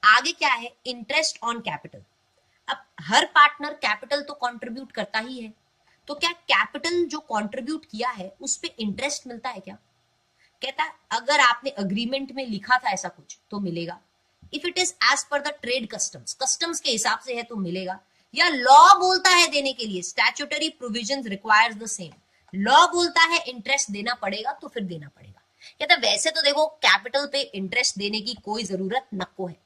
आगे क्या है, इंटरेस्ट ऑन कैपिटल। अब हर पार्टनर कैपिटल तो कंट्रीब्यूट करता ही है, तो क्या कैपिटल जो कंट्रीब्यूट किया है उस पे इंटरेस्ट मिलता है क्या? कहता है अगर आपने अग्रीमेंट में लिखा था ऐसा कुछ तो मिलेगा, if it is as per the trade customs, customs के हिसाब से है तो मिलेगा, या लॉ बोलता है देने के लिए, statutory provisions requires the same, law बोलता है इंटरेस्ट देना पड़ेगा तो फिर देना पड़ेगा। कहता वैसे तो देखो कैपिटल पे इंटरेस्ट देने की कोई जरूरत नको है,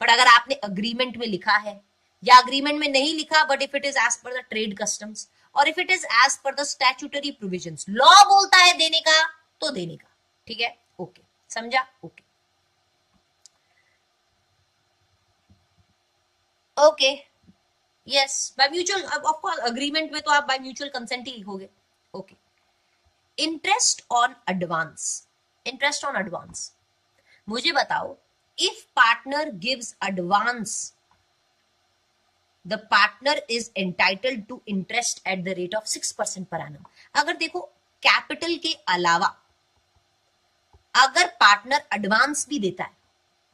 पर अगर आपने अग्रीमेंट में लिखा है या अग्रीमेंट में नहीं लिखा, but if it is as per the trade customs और if it is as per the statutory provisions, law बोलता है देने का तो देने का। ठीक है, ओके, समझा? Okay okay, yes, by mutual, of course agreement में तो आप बाय म्यूचुअल कंसेंट ही लिखोगे। Okay, interest on advance, interest on advance, मुझे बताओ, if partner gives advance the partner is entitled to interest at the rate of 6% per annum. अगर देखो capital के अलावा अगर पार्टनर एडवांस भी देता है,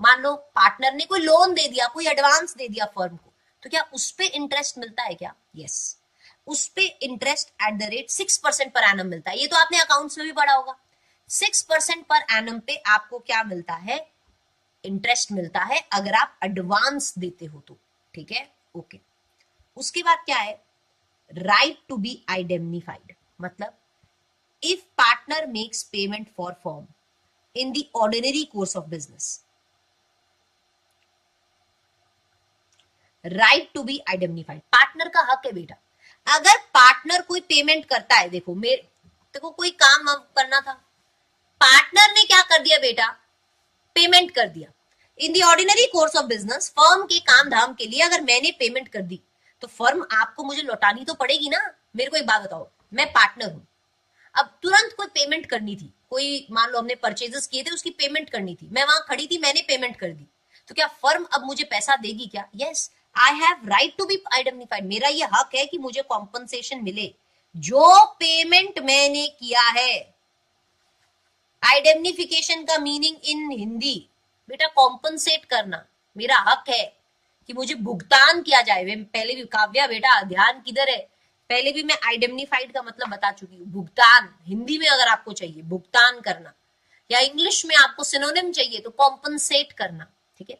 मान लो पार्टनर ने कोई लोन दे दिया, कोई एडवांस दे दिया फर्म को, तो क्या उस पे इंटरेस्ट मिलता है क्या? यस, उस पे interest at the rate 6% per annum मिलता है। ये तो आपने अकाउंट्स में भी पढ़ा होगा, 6% पर एनम पे आपको क्या मिलता है? इंटरेस्ट मिलता है अगर आप एडवांस देते हो तो। ठीक है, ओके। उसके बाद क्या है, राइट टू बी आइडेंटिफाइड, मतलब if partner makes payment for firm in the ordinary course of business, right to be identified, partner का हक है बेटा। अगर पार्टनर कोई पेमेंट करता है, देखो कोई काम करना था, पार्टनर ने क्या कर दिया बेटा? पेमेंट कर दिया। In the ordinary course of business, firm के काम धाम के लिए अगर मैंने पेमेंट कर दी तो फर्म आपको मुझे लौटानी तो पड़ेगी ना। मेरे को एक बात बताओ, मैं पार्टनर हूं, अब तुरंत कोई पेमेंट करनी थी, कोई मान लो हमने परचेजेस किए थे, उसकी पेमेंट करनी थी, मैं वहां खड़ी थी, मैंने पेमेंट कर दी, तो क्या फर्म अब मुझे पैसा देगी क्या? Yes, I have right to be identified, मेरा ये हक है कि मुझे कॉम्पनसेशन मिले जो पेमेंट मैंने किया है। आइडेंटिफिकेशन का मीनिंग इन हिंदी बेटा कॉम्पनसेट करना, मेरा हक है कि मुझे भुगतान किया जाए। पहले भी काव्या बेटा ध्यान किधर है, पहले भी मैं आइडेंटिफाइड का मतलब बता चुकी हूँ। भुगतान हिंदी में अगर आपको चाहिए भुगतान करना, या इंग्लिश में आपको सिनोनिम चाहिए तो कॉम्पनसेट करना। ठीक है,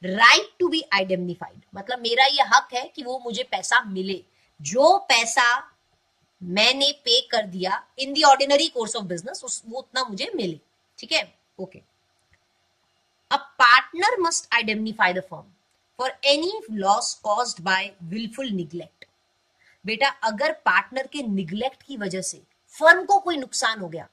राइट टू बी आइडेंटिफाइड मतलब मेरा ये हक है कि वो मुझे पैसा मिले, जो पैसा मैंने पे कर दिया in the ordinary course of business वो उतना मुझे मिले। ठीक है, okay. A partner must identify the firm for any loss caused by willful neglect. बेटा अगर पार्टनर के निग्लेक्ट की वजह से फर्म को कोई नुकसान हो गया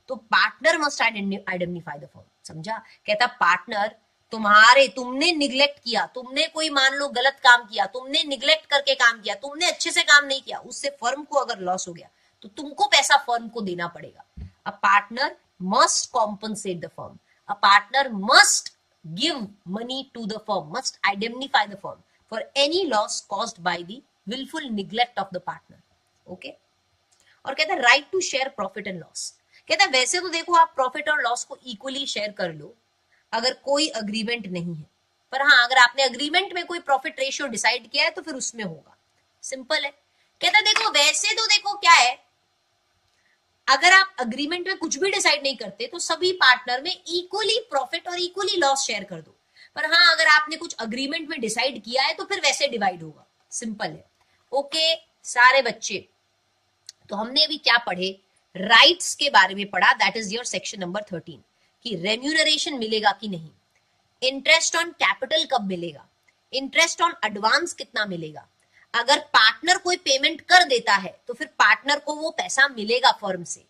तो partner must identify the firm. समझा? कहता पार्टनर तुमने निग्लेक्ट किया, तुमने कोई मान लो गलत काम किया, तुमने निग्लेक्ट करके काम किया, तुमने अच्छे से काम नहीं किया, उससे फर्म को अगर लॉस हो गया तो तुमको पैसा फर्म को देना पड़ेगा। A partner must compensate the firm, a partner must give money to the firm, must identify the firm for any loss caused by the willful neglect of the partner. Okay? और कहता है right to share profit and loss. कहता है वैसे तो देखो आप profit और लॉस को इक्वली शेयर कर लो अगर कोई अग्रीमेंट नहीं है, पर हाँ अगर आपने अग्रीमेंट में कोई प्रॉफिट रेशियो डिसाइड किया है तो फिर उसमें होगा। सिंपल है। कहता है देखो वैसे तो देखो क्या है, अगर आप अग्रीमेंट में कुछ भी डिसाइड नहीं करते तो सभी पार्टनर में इक्वली प्रॉफिट और इक्वली लॉस शेयर कर दो, पर हाँ अगर आपने कुछ अग्रीमेंट में डिसाइड किया है तो फिर वैसे डिवाइड होगा। सिंपल है। ओके सारे बच्चे, तो हमने अभी क्या पढ़े? राइट्स के बारे में पढ़ा, that is your section number 13 कि रेम्यूनरेशन मिलेगा कि नहीं, इंटरेस्ट ऑन कैपिटल कब मिलेगा, इंटरेस्ट ऑन एडवांस कितना मिलेगा, अगर पार्टनर कोई पेमेंट कर देता है तो फिर पार्टनर को वो पैसा मिलेगा फर्म से,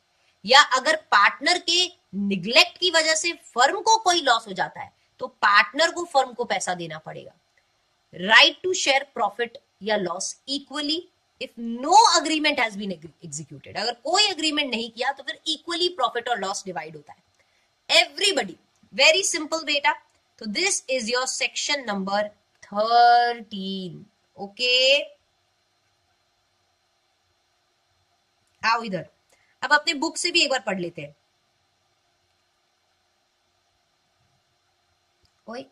या अगर पार्टनर के निग्लेक्ट की वजह से फर्म को कोई लॉस हो जाता है तो पार्टनर को फर्म को पैसा देना पड़ेगा। राइट टू शेयर प्रॉफिट या loss equally if no agreement has been executed, अगर कोई अग्रीमेंट नहीं किया तो फिर इक्वली प्रॉफिट और लॉस डिवाइड होता है। एवरीबडी, वेरी सिंपल बेटा. तो this is your section number 13. Okay, आओ इधर. अब अपने बुक से भी एक बार पढ़ लेते हैं. ओए,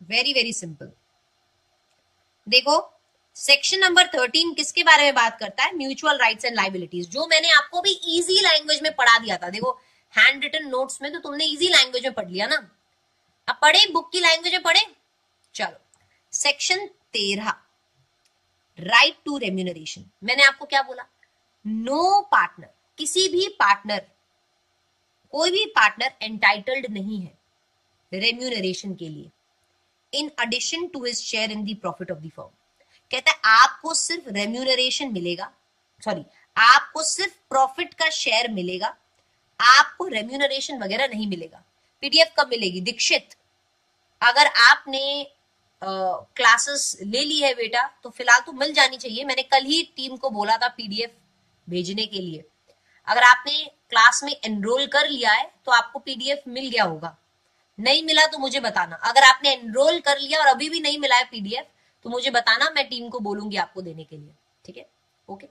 वेरी वेरी सिंपल. देखो, सेक्शन नंबर 13 किसके बारे में बात करता है? म्यूचुअल राइट्स एंड लाइबिलिटीज, जो मैंने आपको भी इजी लैंग्वेज में पढ़ा दिया था. देखो, हैंड रिटन नोट्स में तो तुमने इजी लैंग्वेज में पढ़ लिया ना. अब पढ़े, बुक की लैंग्वेज में पढ़े. चलो, सेक्शन 13, राइट टू रेम्यूनरेशन. मैंने आपको क्या बोला? नो पार्टनर, किसी भी पार्टनर, कोई भी पार्टनर एंटाइटल्ड नहीं है रेम्यूनरेशन के लिए in addition to his share in the profit of the firm. कहता है आपको सिर्फ रेम्यूनरेशन मिलेगा, सॉरी, आपको सिर्फ प्रॉफिट का शेयर मिलेगा, आपको रेम्यूनरेशन वगैरह नहीं मिलेगा. पीडीएफ कब मिलेगी दीक्षित? अगर आपने क्लासेस ले ली है बेटा तो फिलहाल तो मिल जानी चाहिए. मैंने कल ही टीम को बोला था पीडीएफ भेजने के लिए. अगर आपने क्लास में एनरोल कर लिया है तो आपको पीडीएफ मिल गया होगा. नहीं मिला तो मुझे बताना. अगर आपने एनरोल कर लिया और अभी भी नहीं मिला है पीडीएफ तो मुझे बताना, मैं टीम को बोलूंगी आपको देने के लिए. ठीक है, ओके.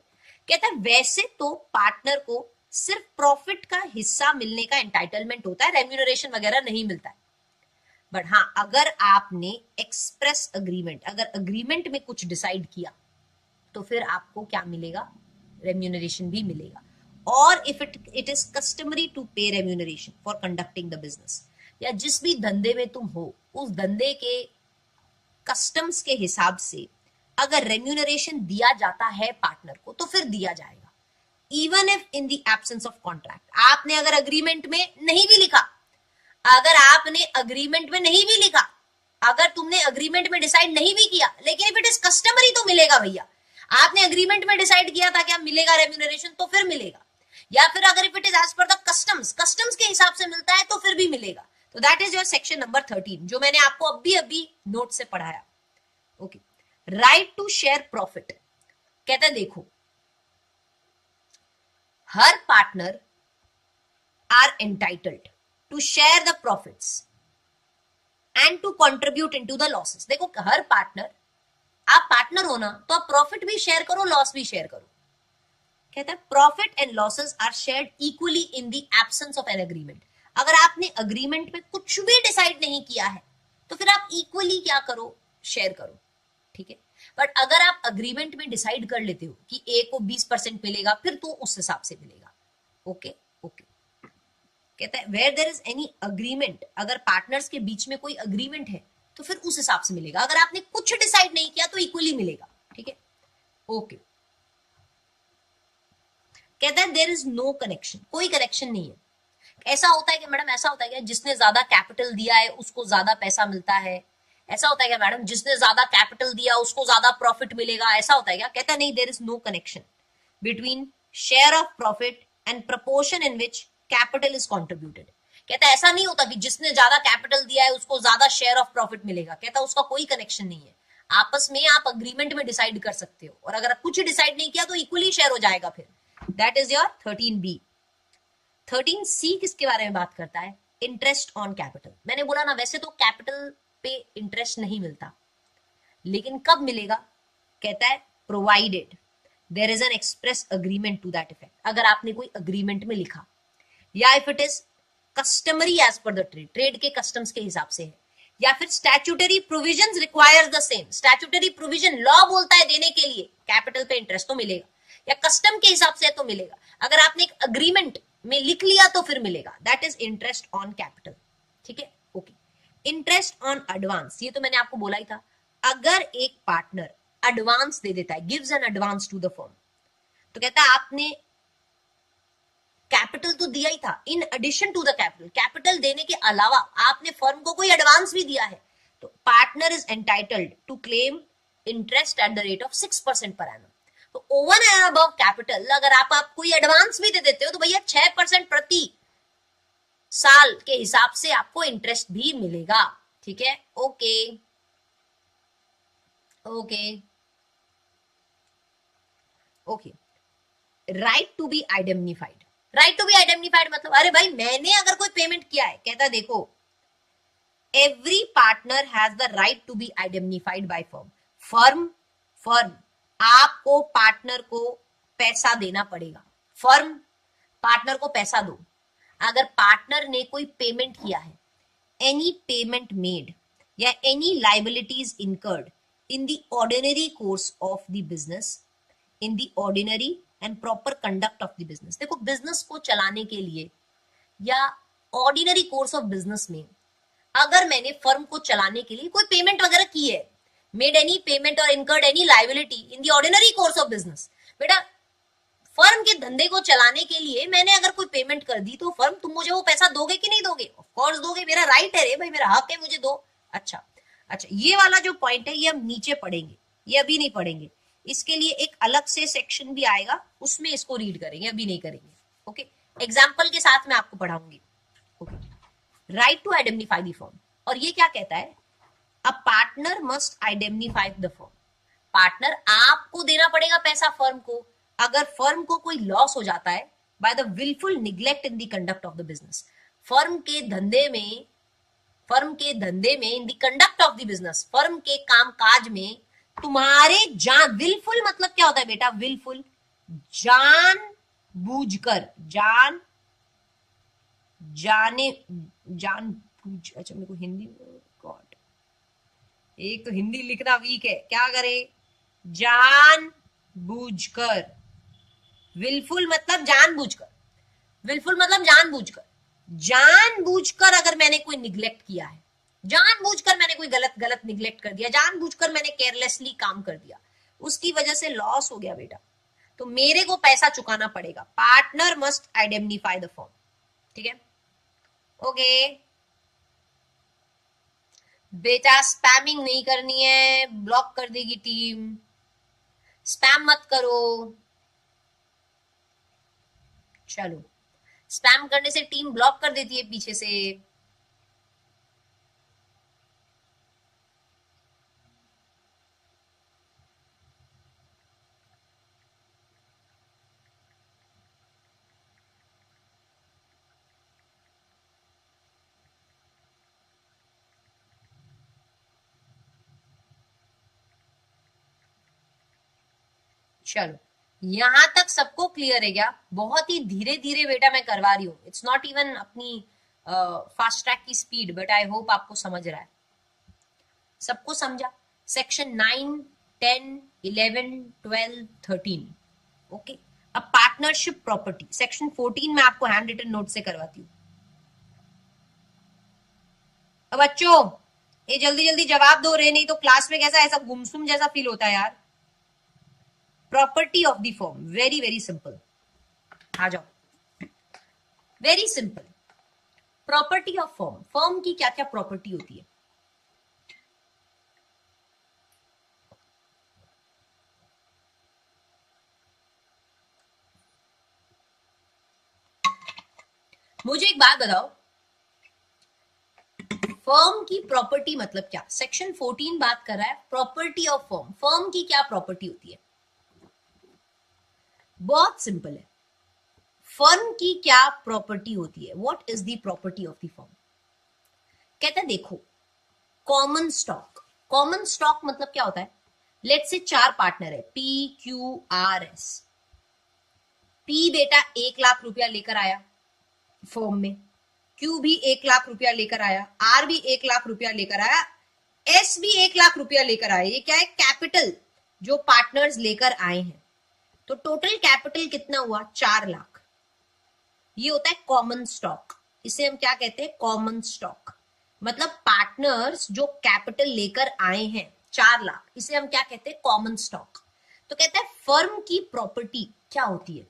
कहता है वैसे तो पार्टनर को सिर्फ प्रॉफिट का हिस्सा मिलने का एंटाइटलमेंट होता है, रेम्यूनरेशन वगैरह नहीं मिलता है. बट हाँ, अगर आपने एक्सप्रेस अग्रीमेंट, अगर अग्रीमेंट में कुछ डिसाइड किया तो फिर आपको क्या मिलेगा? रेम्यूनरेशन भी मिलेगा. और if it is customary to pay remuneration for conducting the business, या जिस भी धंधे में तुम हो उस धंधे के कस्टम्स के हिसाब से अगर रेम्यूनरेशन दिया जाता है पार्टनर को तो फिर दिया जाएगा. Even if in the absence of contract, आपने अगर अग्रीमेंट में नहीं भी लिखा, अगर आपने अग्रीमेंट में नहीं भी लिखा, अगर तुमने अग्रीमेंट में डिसाइड नहीं भी किया, लेकिन इफ इट इज कस्टमरी तो मिलेगा भैया. आपने अग्रीमेंट में डिसाइड किया था क्या मिलेगा रेम्यूनरेशन, तो फिर मिलेगा. या फिर अगर if it is as per the customs, customs के हिसाब से मिलता है तो फिर भी मिलेगा. तो that is your section number 13 जो मैंने आपको अभी अभी नोट से पढ़ाया. Okay, right to share profit. कहता है देखो, हर partner are entitled to share the profits and to contribute into the losses. देखो, हर पार्टनर, आप पार्टनर हो ना तो आप प्रॉफिट भी शेयर करो, लॉस भी शेयर करो. कहता है profit and losses are shared equally in the absence of an agreement. अगर आपने अग्रीमेंट में कुछ भी डिसाइड नहीं किया है तो फिर आप इक्वली क्या करो? शेयर करो. ठीक है, बट अगर आप अग्रीमेंट में डिसाइड कर लेते हो कि ए को 20% मिलेगा, फिर तो उस हिसाब से मिलेगा. Okay okay. कहता है where there is any agreement, अगर पार्टनर्स के बीच में कोई अग्रीमेंट है तो फिर उस हिसाब से मिलेगा. अगर आपने कुछ डिसाइड नहीं किया तो इक्वली मिलेगा. ठीक है, ओके. कहता है देयर इज नो कनेक्शन, कोई कनेक्शन नहीं है. ऐसा होता है कि मैडम, ऐसा होता है कि जिसने ज्यादा कैपिटल दिया है उसको ज्यादा पैसा मिलता है. ऐसा होता है क्या मैडम, जिसने ज्यादा कैपिटल दिया उसको ज्यादा प्रॉफिट मिलेगा, ऐसा होता है क्या? कहता है नहीं, there is no connection between share of profit and proportion in which capital is contributed. कहता है ऐसा नहीं होता कि जिसने ज्यादा कैपिटल दिया है उसको ज्यादा शेयर ऑफ प्रॉफिट मिलेगा. कहता है उसका कोई कनेक्शन नहीं है. आपस में आप अग्रीमेंट में डिसाइड कर सकते हो, और अगर कुछ डिसाइड नहीं किया तो इक्वली शेयर हो जाएगा. फिर that is your 13B. 13C किसके बारे में बात करता है? Interest on capital. मैंने बोला ना, वैसे तो कैपिटल पे इंटरेस्ट नहीं मिलता, लेकिन कब मिलेगा? कहता है provided there is an express agreement to that effect. अगर आपने कोई अग्रीमेंट में लिखा, या if it is customary as per the trade, trade के कस्टम्स के हिसाब से है, या फिर statutory provisions requires the same. Statutory provision, law बोलता है देने के लिए कैपिटल पे इंटरेस्ट तो मिलेगा, या कस्टम के हिसाब से तो मिलेगा. अगर आपने एक अग्रीमेंट में लिख लिया तो फिर मिलेगा. That is interest on capital. ठीक है, ओके. इंटरेस्ट ऑन एडवांस, ये तो मैंने आपको बोला ही था. अगर एक पार्टनर एडवांस दे देता है, gives an advance to the firm, तो कहता है आपने कैपिटल तो दिया ही था, in addition to the capital, capital देने के अलावा आपने फर्म को कोई एडवांस भी दिया है, तो partner is entitled to claim interest at the rate of 6% per annum. तो ओवर एंड अबव कैपिटल अगर आप कोई एडवांस भी दे देते हो तो भैया 6% प्रति साल के हिसाब से आपको इंटरेस्ट भी मिलेगा. ठीक है, okay okay okay. Right to be identified. Right to be identified मतलब अरे भाई मैंने अगर कोई पेमेंट किया है, कहता देखो every partner has the right to be identified by firm. Firm firm आपको पार्टनर को पैसा देना पड़ेगा। फर्म पार्टनर को पैसा दो। अगर पार्टनर ने कोई पेमेंट किया है, एनी पेमेंट मेड या any liabilities incurred in the ordinary course of the business, in the ordinary and proper conduct of the business. देखो बिजनेस को चलाने के लिए या ऑर्डिनरी कोर्स ऑफ बिजनेस में अगर मैंने फर्म को चलाने के लिए कोई पेमेंट वगैरह की है, मेड एनी पेमेंट और incurred any liability in the ordinary course of business, बेटा फर्म के धंधे को चलाने के लिए मैंने अगर कोई पेमेंट कर दी तो फर्म तुम मुझे वो पैसा दोगे कि नहीं दोगे? ऑफ कोर्स दोगे, मेरा राइट है रे भाई, मेरा हक है, मुझे दो। अच्छा अच्छा, ये वाला जो पॉइंट है ये हम नीचे पढ़ेंगे, ये अभी नहीं पढ़ेंगे। इसके लिए एक अलग से सेक्शन भी आएगा, उसमें इसको रीड करेंगे, अभी नहीं करेंगे। ओके, एग्जाम्पल के साथ मैं आपको पढ़ाऊंगी। Okay, right to identify the firm, और ये क्या कहता है? A partner must identify the firm. Partner आपको देना पड़ेगा पैसा फर्म को अगर फर्म को कोई लॉस हो जाता है by the willful neglect in the conduct of the business. Firm के धंधे में in the conduct of the business, firm के कामकाज में तुम्हारे जान, विलफुल मतलब क्या होता है बेटा? विलफुल जान बूझकर, अच्छा मेरे को हिंदी, गॉड एक तो हिंदी लिखना वीक है, क्या करे? जान बूझकर, विलफुल मतलब जानबूझकर, विलफुल मतलब जानबूझकर, जानबूझकर अगर मैंने कोई निग्लेक्ट किया है, जानबूझकर मैंने कोई गलत निग्लेक्ट कर दिया, जानबूझकर मैंने केयरलेसली काम कर दिया, उसकी वजह से लॉस हो गया बेटा, तो मेरे को पैसा चुकाना पड़ेगा। Partner must identify the firm. ठीक है, ओके बेटा, स्पैमिंग नहीं करनी है, ब्लॉक कर देगी टीम। स्पैम मत करो, चलो स्पैम करने से टीम ब्लॉक कर देती है पीछे से। चलो यहां तक सबको क्लियर है क्या? बहुत ही धीरे धीरे बेटा मैं करवा रही हूँ, इट्स नॉट इवन अपनी फास्ट ट्रैक की स्पीड, बट आई होप आपको समझ रहा है। सबको समझा? सेक्शन 9, 10, 11, 12, 13। ओके, अब पार्टनरशिप प्रॉपर्टी सेक्शन 14 में आपको हैंड रिटन नोट से करवाती हूँ। अब बच्चों ये जल्दी जल्दी जवाब दो रे, नहीं तो क्लास में कैसा ऐसा गुमसुम जैसा फील होता है यार। Property of the firm, very very simple, आ जाओ, very simple. Property of firm, firm की क्या क्या प्रॉपर्टी होती है? मुझे एक बात बताओ, फर्म की प्रॉपर्टी मतलब क्या? सेक्शन 14 बात कर रहा है प्रॉपर्टी ऑफ फर्म, फर्म की क्या प्रॉपर्टी होती है? बहुत सिंपल है, फर्म की क्या प्रॉपर्टी होती है? What is the property of the firm? कहते हैं देखो, कॉमन स्टॉक। कॉमन स्टॉक मतलब क्या होता है? लेट्स से 4 पार्टनर है, PQRS। P बेटा 1 लाख रुपया लेकर आया फर्म में, Q भी 1 लाख रुपया लेकर आया, R भी 1 लाख रुपया लेकर आया, S भी 1 लाख रुपया लेकर आया। ये क्या है? कैपिटल जो पार्टनर्स लेकर आए हैं। तो टोटल कैपिटल कितना हुआ? 4 लाख। ये होता है कॉमन स्टॉक, इसे हम क्या कहते हैं? Common stock. मतलब पार्टनर्स जो कैपिटल लेकर आए हैं 4 लाख, इसे हम क्या कहते हैं? Common stock. तो कहते हैं फर्म की प्रॉपर्टी क्या होती है?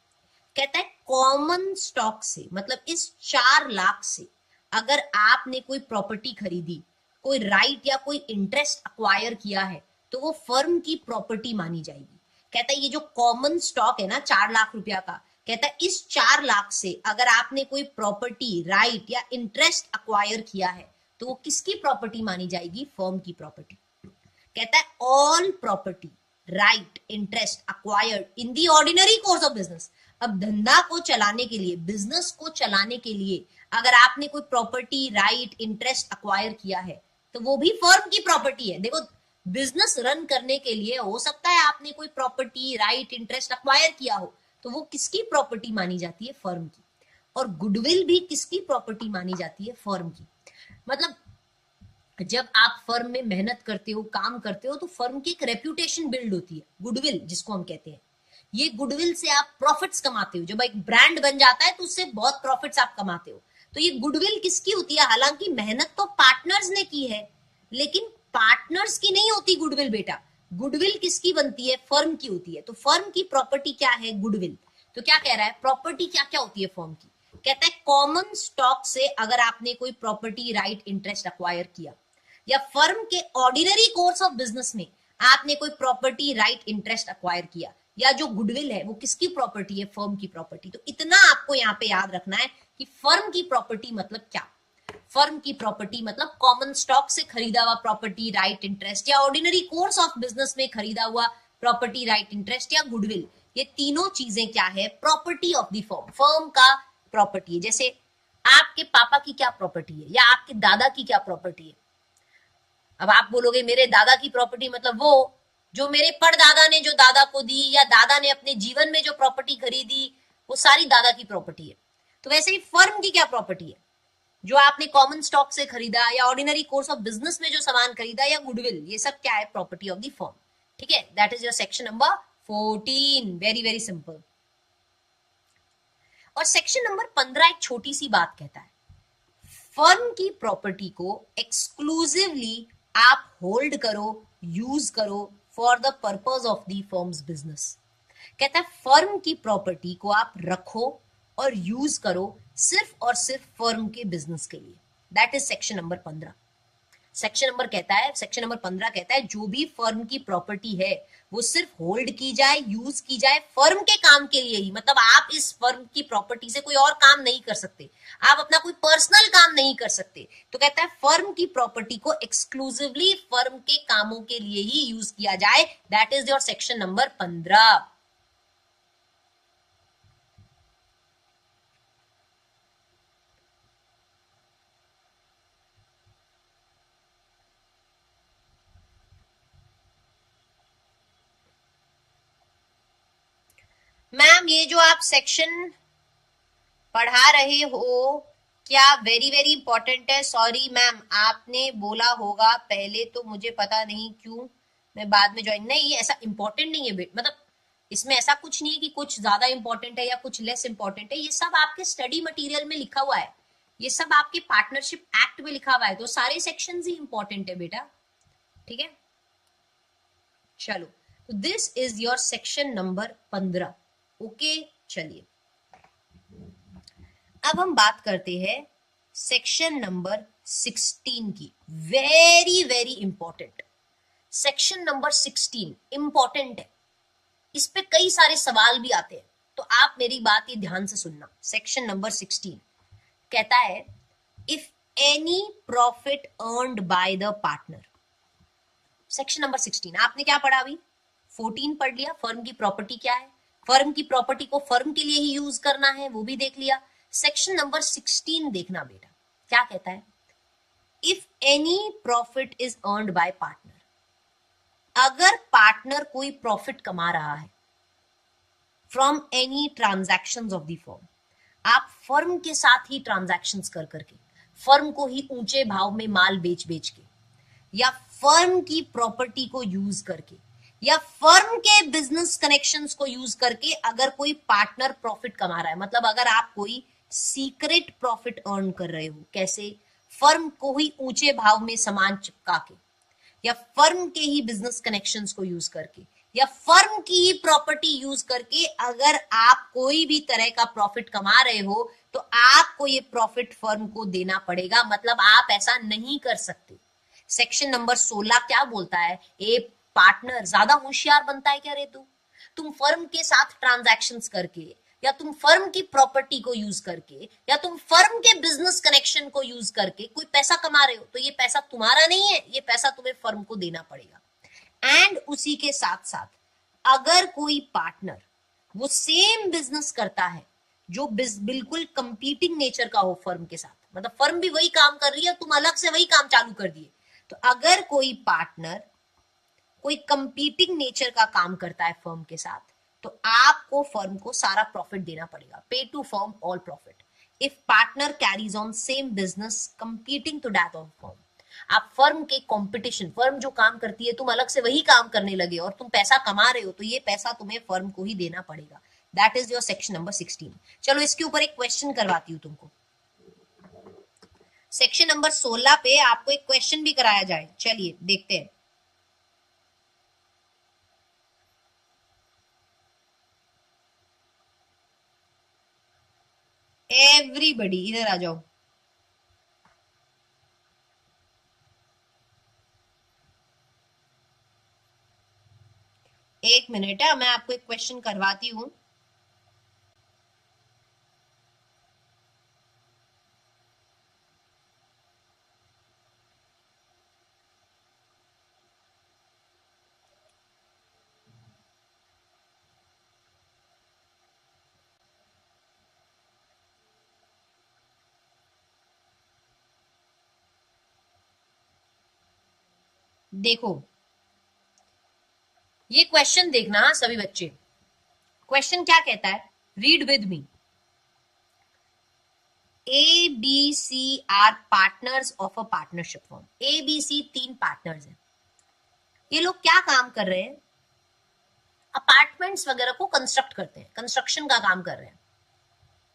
कहता है कॉमन स्टॉक से, मतलब इस 4 लाख से अगर आपने कोई प्रॉपर्टी खरीदी, कोई राइट या कोई इंटरेस्ट अक्वायर किया है, तो वो फर्म की प्रॉपर्टी मानी जाएगी। कहता है ये जो कॉमन स्टॉक है ना 4 लाख रुपया का, कहता है इस 4 लाख से अगर आपने कोई प्रॉपर्टी, राइट या इंटरेस्ट अक्वायर किया है, तो वो किसकी प्रॉपर्टी मानी जाएगी? फर्म की प्रॉपर्टी। कहता है all property, right, interest acquired in the ordinary course of business. अब धंधा को चलाने के लिए, बिजनेस को चलाने के लिए अगर आपने कोई प्रॉपर्टी, राइट, इंटरेस्ट अक्वायर किया है तो वो भी फर्म की प्रॉपर्टी है। देखो, बिजनेस रन करने के लिए हो सकता है आपने कोई प्रॉपर्टी, राइट, इंटरेस्ट अक्वायर किया हो, तो वो किसकी प्रॉपर्टी मानी जाती है? फर्म की। और गुडविल भी किसकी प्रॉपर्टी मानी जाती है? फर्म की। मतलब जब आप फर्म में मेहनत करते हो, काम करते हो, तो फर्म की एक रेप्यूटेशन बिल्ड होती है, गुडविल जिसको हम कहते हैं। ये गुडविल से आप प्रॉफिट्स कमाते हो। जब एक ब्रांड बन जाता है तो उससे बहुत प्रॉफिट्स आप कमाते हो। तो ये गुडविल किसकी होती है? हालांकि मेहनत तो पार्टनर्स ने की है, लेकिन पार्टनर्स की नहीं होती गुडविल बेटा। गुडविल किसकी बनती है? फर्म की होती है। तो फर्म की प्रॉपर्टी क्या है? गुडविल। तो क्या कह रहा है? प्रॉपर्टी क्या क्या होती है फर्म की? कहता है कॉमन स्टॉक से अगर आपने कोई प्रॉपर्टी, राइट, इंटरेस्ट अक्वायर किया, या फर्म के ऑर्डिनरी कोर्स ऑफ बिजनेस में आपने कोई प्रॉपर्टी, राइट, इंटरेस्ट अक्वायर किया, या जो गुडविल है वो किसकी प्रॉपर्टी है? फर्म की प्रॉपर्टी। तो इतना आपको यहाँ पे याद रखना है कि फर्म की प्रॉपर्टी मतलब क्या। फर्म की प्रॉपर्टी मतलब कॉमन स्टॉक से खरीदा हुआ प्रॉपर्टी, राइट, इंटरेस्ट, या ऑर्डिनरी कोर्स ऑफ बिजनेस में खरीदा हुआ प्रॉपर्टी, राइट, इंटरेस्ट या गुडविल। ये तीनों चीजें क्या है? Property of the firm, firm का प्रॉपर्टी है। जैसे आपके पापा की क्या प्रॉपर्टी है, या आपके दादा की क्या प्रॉपर्टी है? अब आप बोलोगे मेरे दादा की प्रॉपर्टी मतलब वो जो मेरे परदादा ने जो दादा को दी, या दादा ने अपने जीवन में जो प्रॉपर्टी खरीदी, वो सारी दादा की प्रॉपर्टी है। तो वैसे ही फर्म की क्या प्रॉपर्टी है? जो आपने कॉमन स्टॉक से खरीदा, या ऑर्डिनरी कोर्स ऑफ बिजनेस में जो सामान खरीदा, या गुडविल, ये सब क्या है? Property of the firm. ठीक है, that is your section number 14। Very very simple. और सेक्शन नंबर 15 एक छोटी सी बात कहता है, फर्म की प्रॉपर्टी को एक्सक्लूसिवली आप होल्ड करो, यूज करो for the purpose of the firms business. कहता है फर्म की प्रॉपर्टी को आप रखो और यूज करो सिर्फ और सिर्फ फर्म के बिजनेस के लिए। That is section number 15। Section number 15 कहता है जो भी फर्म की प्रॉपर्टी है वो सिर्फ होल्ड की जाए, यूज की जाए फर्म के काम के लिए ही। मतलब आप इस फर्म की प्रॉपर्टी से कोई और काम नहीं कर सकते, आप अपना कोई पर्सनल काम नहीं कर सकते। तो कहता है फर्म की प्रॉपर्टी को एक्सक्लूसिवली फर्म के कामों के लिए ही यूज किया जाए। That is your section number 15। Ma'am ये जो आप सेक्शन पढ़ा रहे हो क्या वेरी वेरी इंपॉर्टेंट है? सॉरी मैम, आपने बोला होगा पहले, तो मुझे पता नहीं क्यों मैं बाद में ज्वाइन। नहीं, ये ऐसा इंपॉर्टेंट नहीं है मतलब इसमें ऐसा कुछ नहीं है कि कुछ ज्यादा इंपॉर्टेंट है या कुछ लेस इंपॉर्टेंट है। ये सब आपके स्टडी मटेरियल में लिखा हुआ है, ये सब आपके पार्टनरशिप एक्ट में लिखा हुआ है। तो सारे सेक्शन ही इंपॉर्टेंट है बेटा। ठीक है, चलो, तो this is your section number 15। Okay, चलिए अब हम बात करते हैं सेक्शन नंबर 16 की। Very very important section number 16 important है, इस पे कई सारे सवाल भी आते हैं, तो आप मेरी बात ये ध्यान से सुनना। सेक्शन नंबर 16 कहता है if any profit earned by the partner. Section number 16 आपने क्या पढ़ा अभी? 14 पढ़ लिया, फर्म की प्रॉपर्टी क्या है, फर्म की प्रॉपर्टी को फर्म के लिए ही यूज करना है, वो भी देख लिया। सेक्शन नंबर 16 देखना बेटा, क्या कहता है? If any profit is earned bye partner, अगर पार्टनर कोई प्रॉफिट कमा रहा है from any transactions of the firm, आप फर्म के साथ ही ट्रांजैक्शंस कर करके, फर्म को ही ऊंचे भाव में माल बेच बेच के, या फर्म की प्रॉपर्टी को यूज करके, या फर्म के बिजनेस कनेक्शंस को यूज करके अगर कोई पार्टनर प्रॉफिट कमा रहा है, मतलब अगर आप कोई सीक्रेट प्रॉफिट अर्न कर रहे हो, कैसे? फर्म को ही ऊंचे भाव में सामान चिपका के, या फर्म के ही बिजनेस कनेक्शंस को यूज करके, या फर्म की ही प्रॉपर्टी यूज करके अगर आप कोई भी तरह का प्रॉफिट कमा रहे हो तो आपको ये प्रॉफिट फर्म को देना पड़ेगा। मतलब आप ऐसा नहीं कर सकते। सेक्शन नंबर 16 क्या बोलता है? ए पार्टनर ज्यादा होशियार बनता है क्या रे तू? तुम फर्म के साथ ट्रांजैक्शंस करके, या तुम फर्म की प्रॉपर्टी को यूज करके, या तुम फर्म के बिजनेस कनेक्शन को यूज करके कोई पैसा कमा रहे हो, तो ये पैसा तुम्हारा नहीं है, ये पैसा तुम्हें फर्म को देना पड़ेगा। एंड उसी के साथ साथ अगर कोई पार्टनर वो सेम बिजनेस करता है जो बिल्कुल कंपीटिंग नेचर का हो फर्म के साथ, मतलब फर्म भी वही काम कर रही है, तुम अलग से वही काम चालू कर दिए, तो अगर कोई पार्टनर कोई कंपीटिंग नेचर का काम करता है फर्म के साथ, तो आपको फर्म को सारा प्रॉफिट देना पड़ेगा, pay to firm all profit if partner carries on same business competing to that of firm. आप फर्म के कंपटीशन, फर्म जो काम करती है तुम अलग से वही काम करने लगे और तुम पैसा कमा रहे हो, तो ये पैसा तुम्हें फर्म को ही देना पड़ेगा। That is your section number 16। चलो इसके ऊपर एक क्वेश्चन करवाती हूँ तुमको। सेक्शन नंबर 16 पे आपको एक क्वेश्चन भी कराया जाए, चलिए देखते हैं। एवरीबडी इधर आ जाओ। एक मिनट है, मैं आपको एक क्वेश्चन करवाती हूं। देखो ये क्वेश्चन देखना सभी बच्चे। क्वेश्चन क्या कहता है, read with me. A B C are partners of a partnership firm. A B C तीन पार्टनर्स हैं। ये लोग क्या काम कर रहे हैं, अपार्टमेंट्स वगैरह को कंस्ट्रक्ट करते हैं, कंस्ट्रक्शन का काम कर रहे हैं।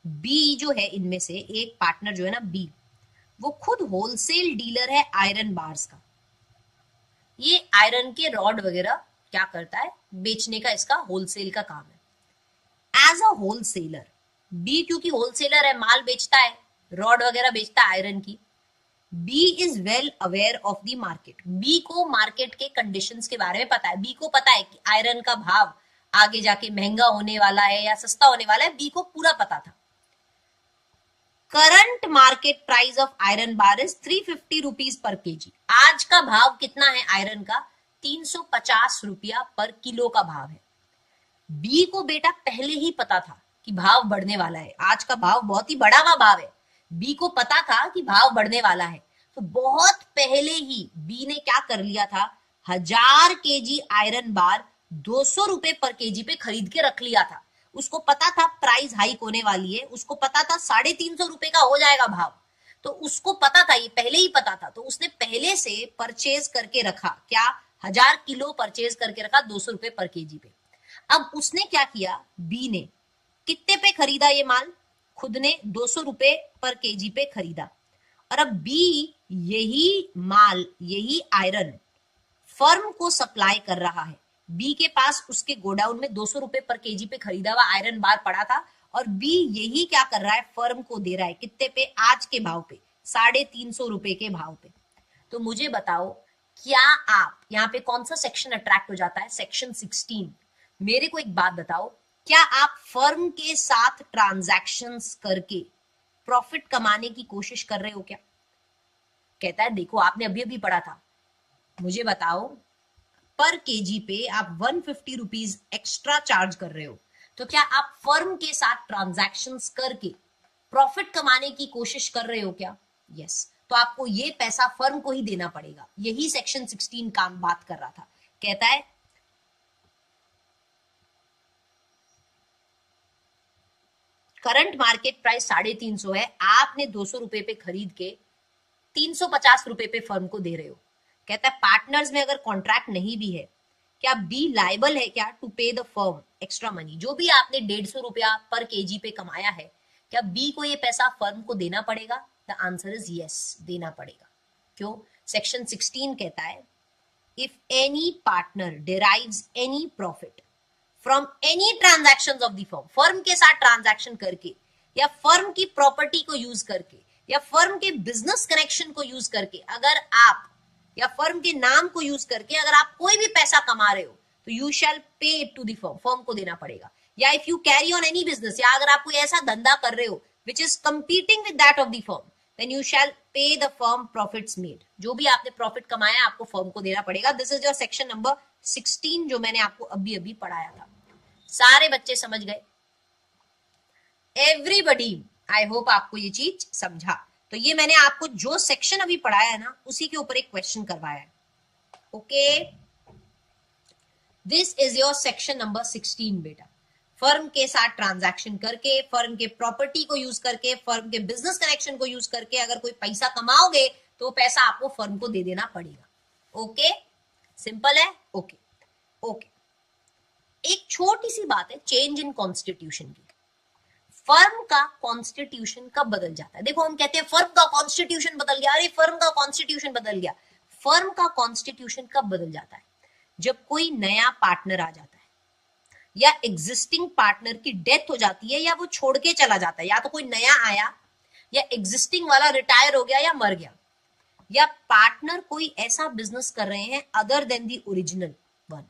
बी जो है इनमें से एक पार्टनर जो है ना बी, वो खुद होलसेल डीलर है आयरन बार्स का। ये आयरन के रॉड वगैरह क्या करता है, बेचने का इसका होलसेल का काम है। एज अ होलसेलर बी, क्योंकि होलसेलर है, माल बेचता है, रॉड वगैरह बेचता है आयरन की, B is well aware of the market. B को मार्केट के कंडीशंस के बारे में पता है। बी को पता है कि आयरन का भाव आगे जाके महंगा होने वाला है या सस्ता होने वाला है, बी को पूरा पता था। Current market price of iron bar is 350 rupees per KG. आज का भाव कितना है आयरन का, 350 रुपया पर किलो का भाव है। बी को बेटा पहले ही पता था कि भाव बढ़ने वाला है, आज का भाव बहुत ही बढ़ा हुआ भाव है, बी को पता था कि भाव बढ़ने वाला है, तो बहुत पहले ही बी ने क्या कर लिया था, 1000 केजी आयरन बार 200 रुपए पर केजी पे खरीद के रख लिया था। उसको पता था प्राइस हाइक होने वाली है, उसको पता था 350 रुपए का हो जाएगा भाव, तो उसको पता था, ये पहले ही पता था, तो उसने पहले से परचेज करके रखा, क्या 1000 किलो परचेज करके रखा 200 रुपए पर केजी पे। अब उसने क्या किया, बी ने कितने पे खरीदा ये माल, खुद ने 200 रुपए पर केजी पे खरीदा, और अब बी यही माल, यही आयरन फर्म को सप्लाई कर रहा है। बी के पास उसके गोडाउन में 200 रुपए पर केजी पे खरीदा हुआ आयरन बार पड़ा था, और बी यही क्या कर रहा है, फर्म को दे रहा है कितने पे, आज के भाव पे 350 रुपए के भाव पे। तो मुझे बताओ, क्या आप यहाँ पे कौन सा सेक्शन अट्रैक्ट हो जाता है, सेक्शन 16। मेरे को एक बात बताओ, क्या आप फर्म के साथ ट्रांजैक्शंस करके प्रॉफिट कमाने की कोशिश कर रहे हो क्या? कहता है देखो आपने अभी अभी पढ़ा था, मुझे बताओ पर केजी पे आप 150 रुपीज एक्स्ट्रा चार्ज कर रहे हो, तो क्या आप फर्म के साथ ट्रांजैक्शंस करके प्रॉफिट कमाने की कोशिश कर रहे हो क्या? यस, तो आपको ये पैसा फर्म को ही देना पड़ेगा। यही सेक्शन 16 काम बात कर रहा था। कहता है करंट मार्केट प्राइस 350 है, आपने 200 रुपए पे खरीद के 350 रुपए पे फर्म को दे रहे हो। कहता है पार्टनर्स में अगर कॉन्ट्रैक्ट नहीं भी है, क्या बी लाइबल है क्या टू पे द फर्म एक्स्ट्रा मनी? जो भी आपने 150 रुपया पर केजी पे कमाया है, क्या बी को ये पैसा फर्म को देना पड़ेगा? द आंसर इज यस, देना पड़ेगा। क्यों? सेक्शन 16 कहता है if any partner derives any profit from any transactions of the firm, firm के साथ ट्रांजैक्शन करके या फर्म की प्रॉपर्टी को यूज करके या फर्म के बिजनेस कनेक्शन को यूज करके, अगर आप या फर्म के नाम को यूज करके अगर आप कोई भी पैसा कमा रहे हो, तो you shall pay it to the firm, firm को देना पड़ेगा। या if you carry on any business, या अगर आप कोई ऐसा धंधा कर रहे हो which is competing with that of the firm, then you shall pay the firm profits made. जो भी आपने प्रॉफिट कमाया आपको फर्म को देना पड़ेगा। This is your section number 16 जो मैंने आपको अभी अभी पढ़ाया था। सारे बच्चे समझ गए? एवरीबडी, आई होप आपको ये चीज समझा। तो ये मैंने आपको जो सेक्शन अभी पढ़ाया है ना, उसी के ऊपर एक क्वेश्चन करवाया है। Okay, this is your section number 16 बेटा। फर्म के साथ ट्रांजैक्शन करके, फर्म के प्रॉपर्टी को यूज करके, फर्म के बिजनेस कनेक्शन को यूज करके अगर कोई पैसा कमाओगे तो वो पैसा आपको फर्म को दे देना पड़ेगा। ओके, सिंपल है। ओके ओके, एक छोटी सी बात है चेंज इन कॉन्स्टिट्यूशन की। फर्म का कॉन्स्टिट्यूशन कब बदल जाता है? देखो हम कहते हैं फर्म का कॉन्स्टिट्यूशन बदल गया, अरे फर्म का कॉन्स्टिट्यूशन बदल गया। फर्म का कॉन्स्टिट्यूशन कब बदल जाता है? जब कोई नया पार्टनर आ जाता है, या एग्जिस्टिंग पार्टनर की डेथ हो जाती है, या वो छोड़ के चला जाता है। या तो कोई नया आया, या एग्जिस्टिंग वाला रिटायर हो गया या मर गया, या पार्टनर कोई ऐसा बिजनेस कर रहे हैं other than the original one.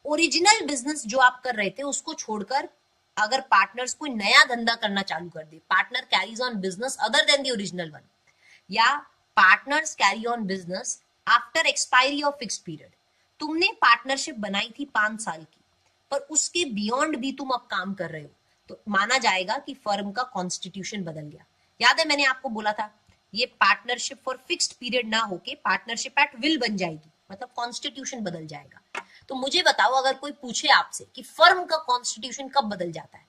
Original business जो आप कर रहे थे उसको छोड़कर अगर पार्टनर्स कोई नया धंधा करना चालू कर दे, partner carries on business other than the original one, या partners carry on business after expiry of fixed period. तुमने पार्टनरशिप बनाई थी 5 साल की, पर उसके बियॉन्ड भी तुम अब काम कर रहे हो, तो माना जाएगा कि फर्म का कॉन्स्टिट्यूशन बदल गया। याद है मैंने आपको बोला था ये पार्टनरशिप फॉर फिक्स्ड पीरियड ना होके पार्टनरशिप एट विल बन जाएगी, मतलब कॉन्स्टिट्यूशन बदल जाएगा। तो मुझे बताओ, अगर कोई पूछे आपसे कि फर्म का कॉन्स्टिट्यूशन कब बदल जाता है?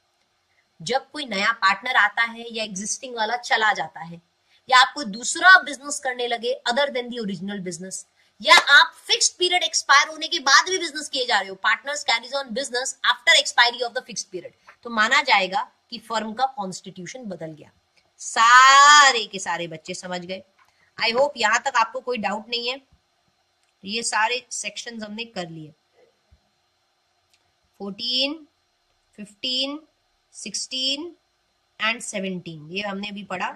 जब कोई नया पार्टनर आता है, या एग्जिस्टिंग वाला चला जाता है, या आप कोई दूसरा बिजनेस करने लगे other than the original business, या आप फिक्स्ड पीरियड एक्सपायर होने के बाद भी बिजनेस किए जा रहे हो, partners carries on business after expiry of the fixed period, तो माना जाएगा कि फर्म का कॉन्स्टिट्यूशन बदल गया। सारे के सारे बच्चे समझ गए? आई होप यहां तक आपको कोई डाउट नहीं है। ये सारे सेक्शंस हमने कर लिए। 14, 15, 16 एंड 17 ये हमने अभी पढ़ा।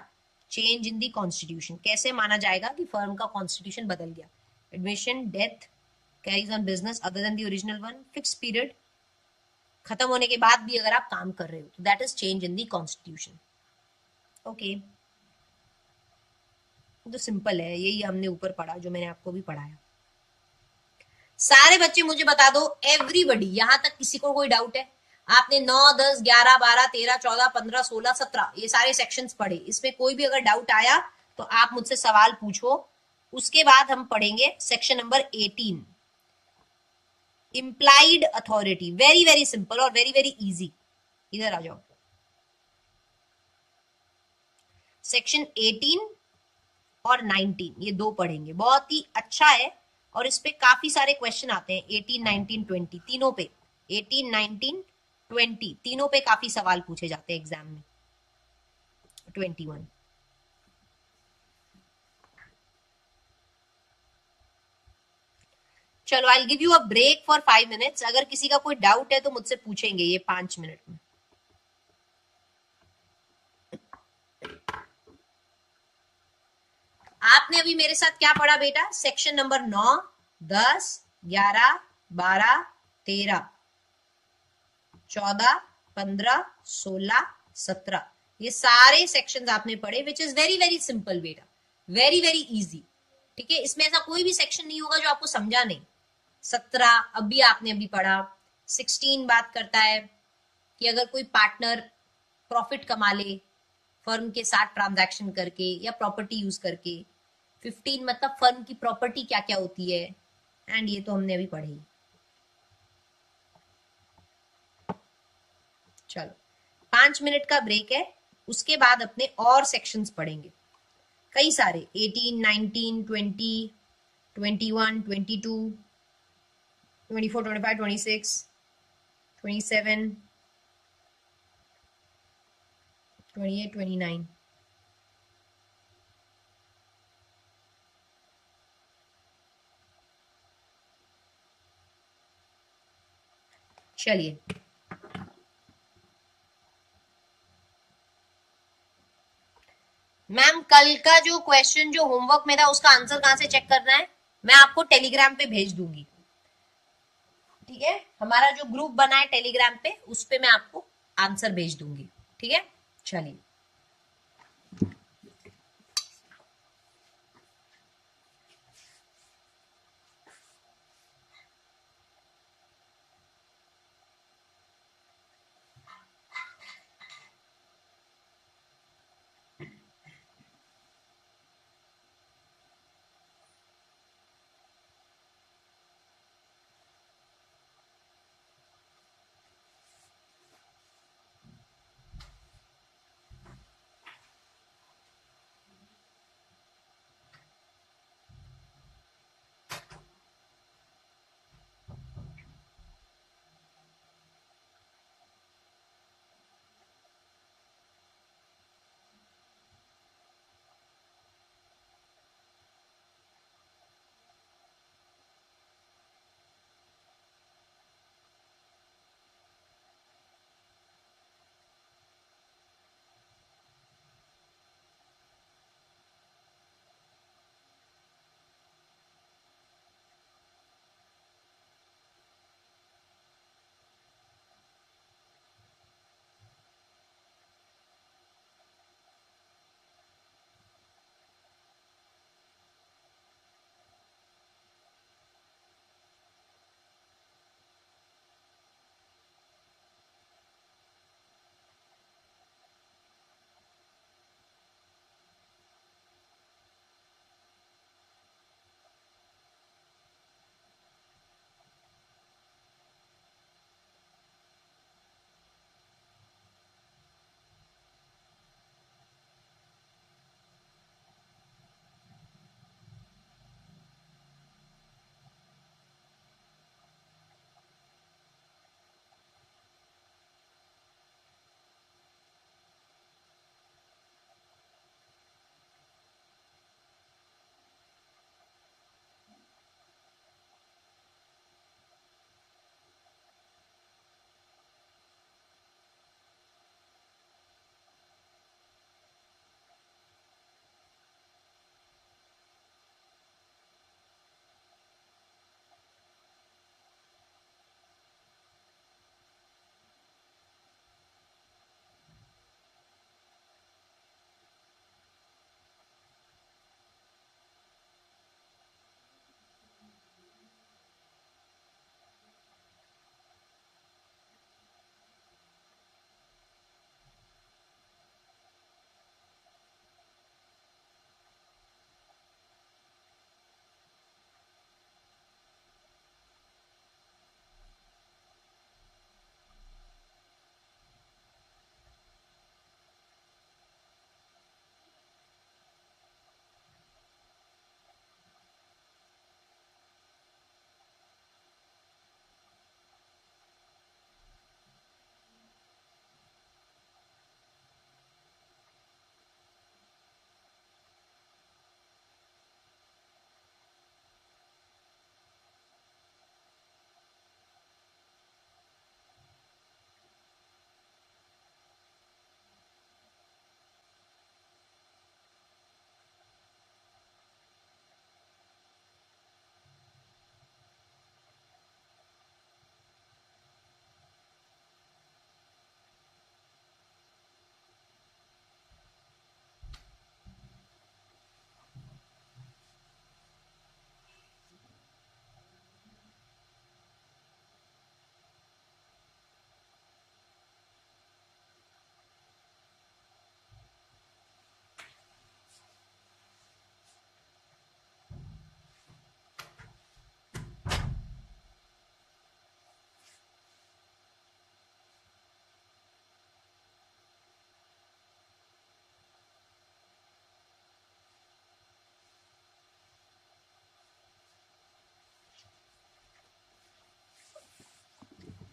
चेंज इन दी कॉन्स्टिट्यूशन, कैसे माना जाएगा कि फर्म का कॉन्स्टिट्यूशन बदल गया? Admission, death, carries on business other than the original one, fix period खत्म होने के बाद भी अगर आप काम कर रहे हो, तो that is change in the constitution. Okay, तो सिंपल है, यही हमने ऊपर पढ़ा जो मैंने आपको भी पढ़ाया। सारे बच्चे मुझे बता दो, एवरीबडी, यहां तक किसी को कोई डाउट है? आपने 9, 10, 11, 12, 13, 14, 15, 16, 17 ये सारे सेक्शंस पढ़े, इसमें कोई भी अगर डाउट आया तो आप मुझसे सवाल पूछो। उसके बाद हम पढ़ेंगे section number 18, implied authority. Very very simple और वेरी वेरी इजी। इधर आ जाओ। सेक्शन 18 और 19 ये दो पढ़ेंगे, बहुत ही अच्छा है, और इस पे काफी सारे क्वेश्चन आते हैं। 18, 19, 20 तीनों पे, 18, 19, 20 तीनों पे काफी सवाल पूछे जाते हैं एग्जाम में। 21 चलो, I give you a break for 5 minutes. अगर किसी का कोई डाउट है तो मुझसे पूछेंगे ये 5 मिनट में। आपने अभी मेरे साथ क्या पढ़ा बेटा? सेक्शन नंबर 9, 10, 11, 12, 13, 14, 15, 16, 17 ये सारे सेक्शंस आपने पढ़े, which is very very simple बेटा, वेरी वेरी इजी। ठीक है, इसमें ऐसा कोई भी सेक्शन नहीं होगा जो आपको समझा नहीं। 17 अभी आपने अभी पढ़ा। 16 बात करता है कि अगर कोई पार्टनर प्रॉफिट कमा ले फर्म के साथ ट्रांजैक्शन करके या प्रॉपर्टी यूज करके। 15 मतलब फर्म की प्रॉपर्टी क्या क्या होती है, एंड ये तो हमने अभी पढ़ी। चलो 5 मिनट का ब्रेक है, उसके बाद अपने और सेक्शंस पढ़ेंगे कई सारे। 18, 19, 20, 21, 22, 24, 25, 26, 27, 28, 29। चलिए, मैम कल का जो क्वेश्चन जो होमवर्क में था उसका आंसर कहां से चेक करना है? मैं आपको टेलीग्राम पे भेज दूंगी। ठीक है, हमारा जो ग्रुप बना है टेलीग्राम पे, उस पे मैं आपको आंसर भेज दूंगी। ठीक है, चलिए।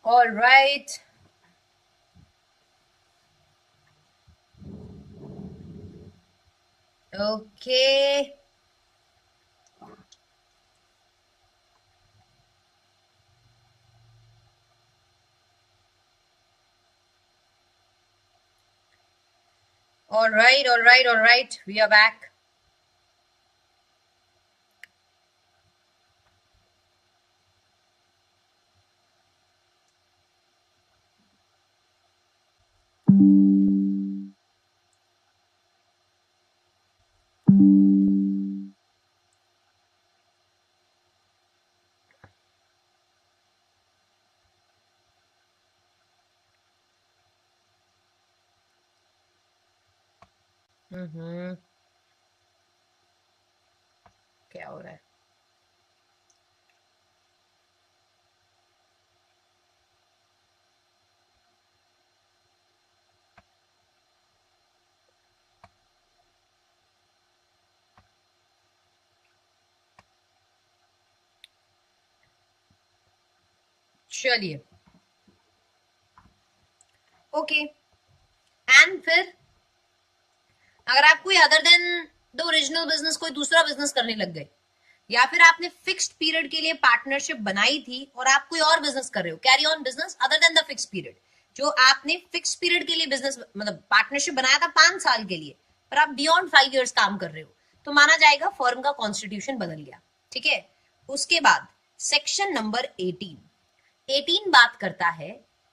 All right. Okay. All right, all right, all right. We are back. हम्म। क्या हो रहा है? चलिए, ओके। एंड फिर अगर आप कोई other than the original business कोई दूसरा बिजनेस करने लग गए, या फिर आपने फिक्स्ड पीरियड के लिए पार्टनरशिप बनाई थी और आप कोई और बिजनेस कर रहे हो, carry on business other than the fix period, जो आपने फिक्स पीरियड के लिए बिजनेस मतलब पार्टनरशिप बनाया था 5 साल के लिए, पर आप बियॉन्ड 5 years काम कर रहे हो, तो माना जाएगा फर्म का कॉन्स्टिट्यूशन बदल गया। ठीक है। उसके बाद सेक्शन नंबर 18 बात करता है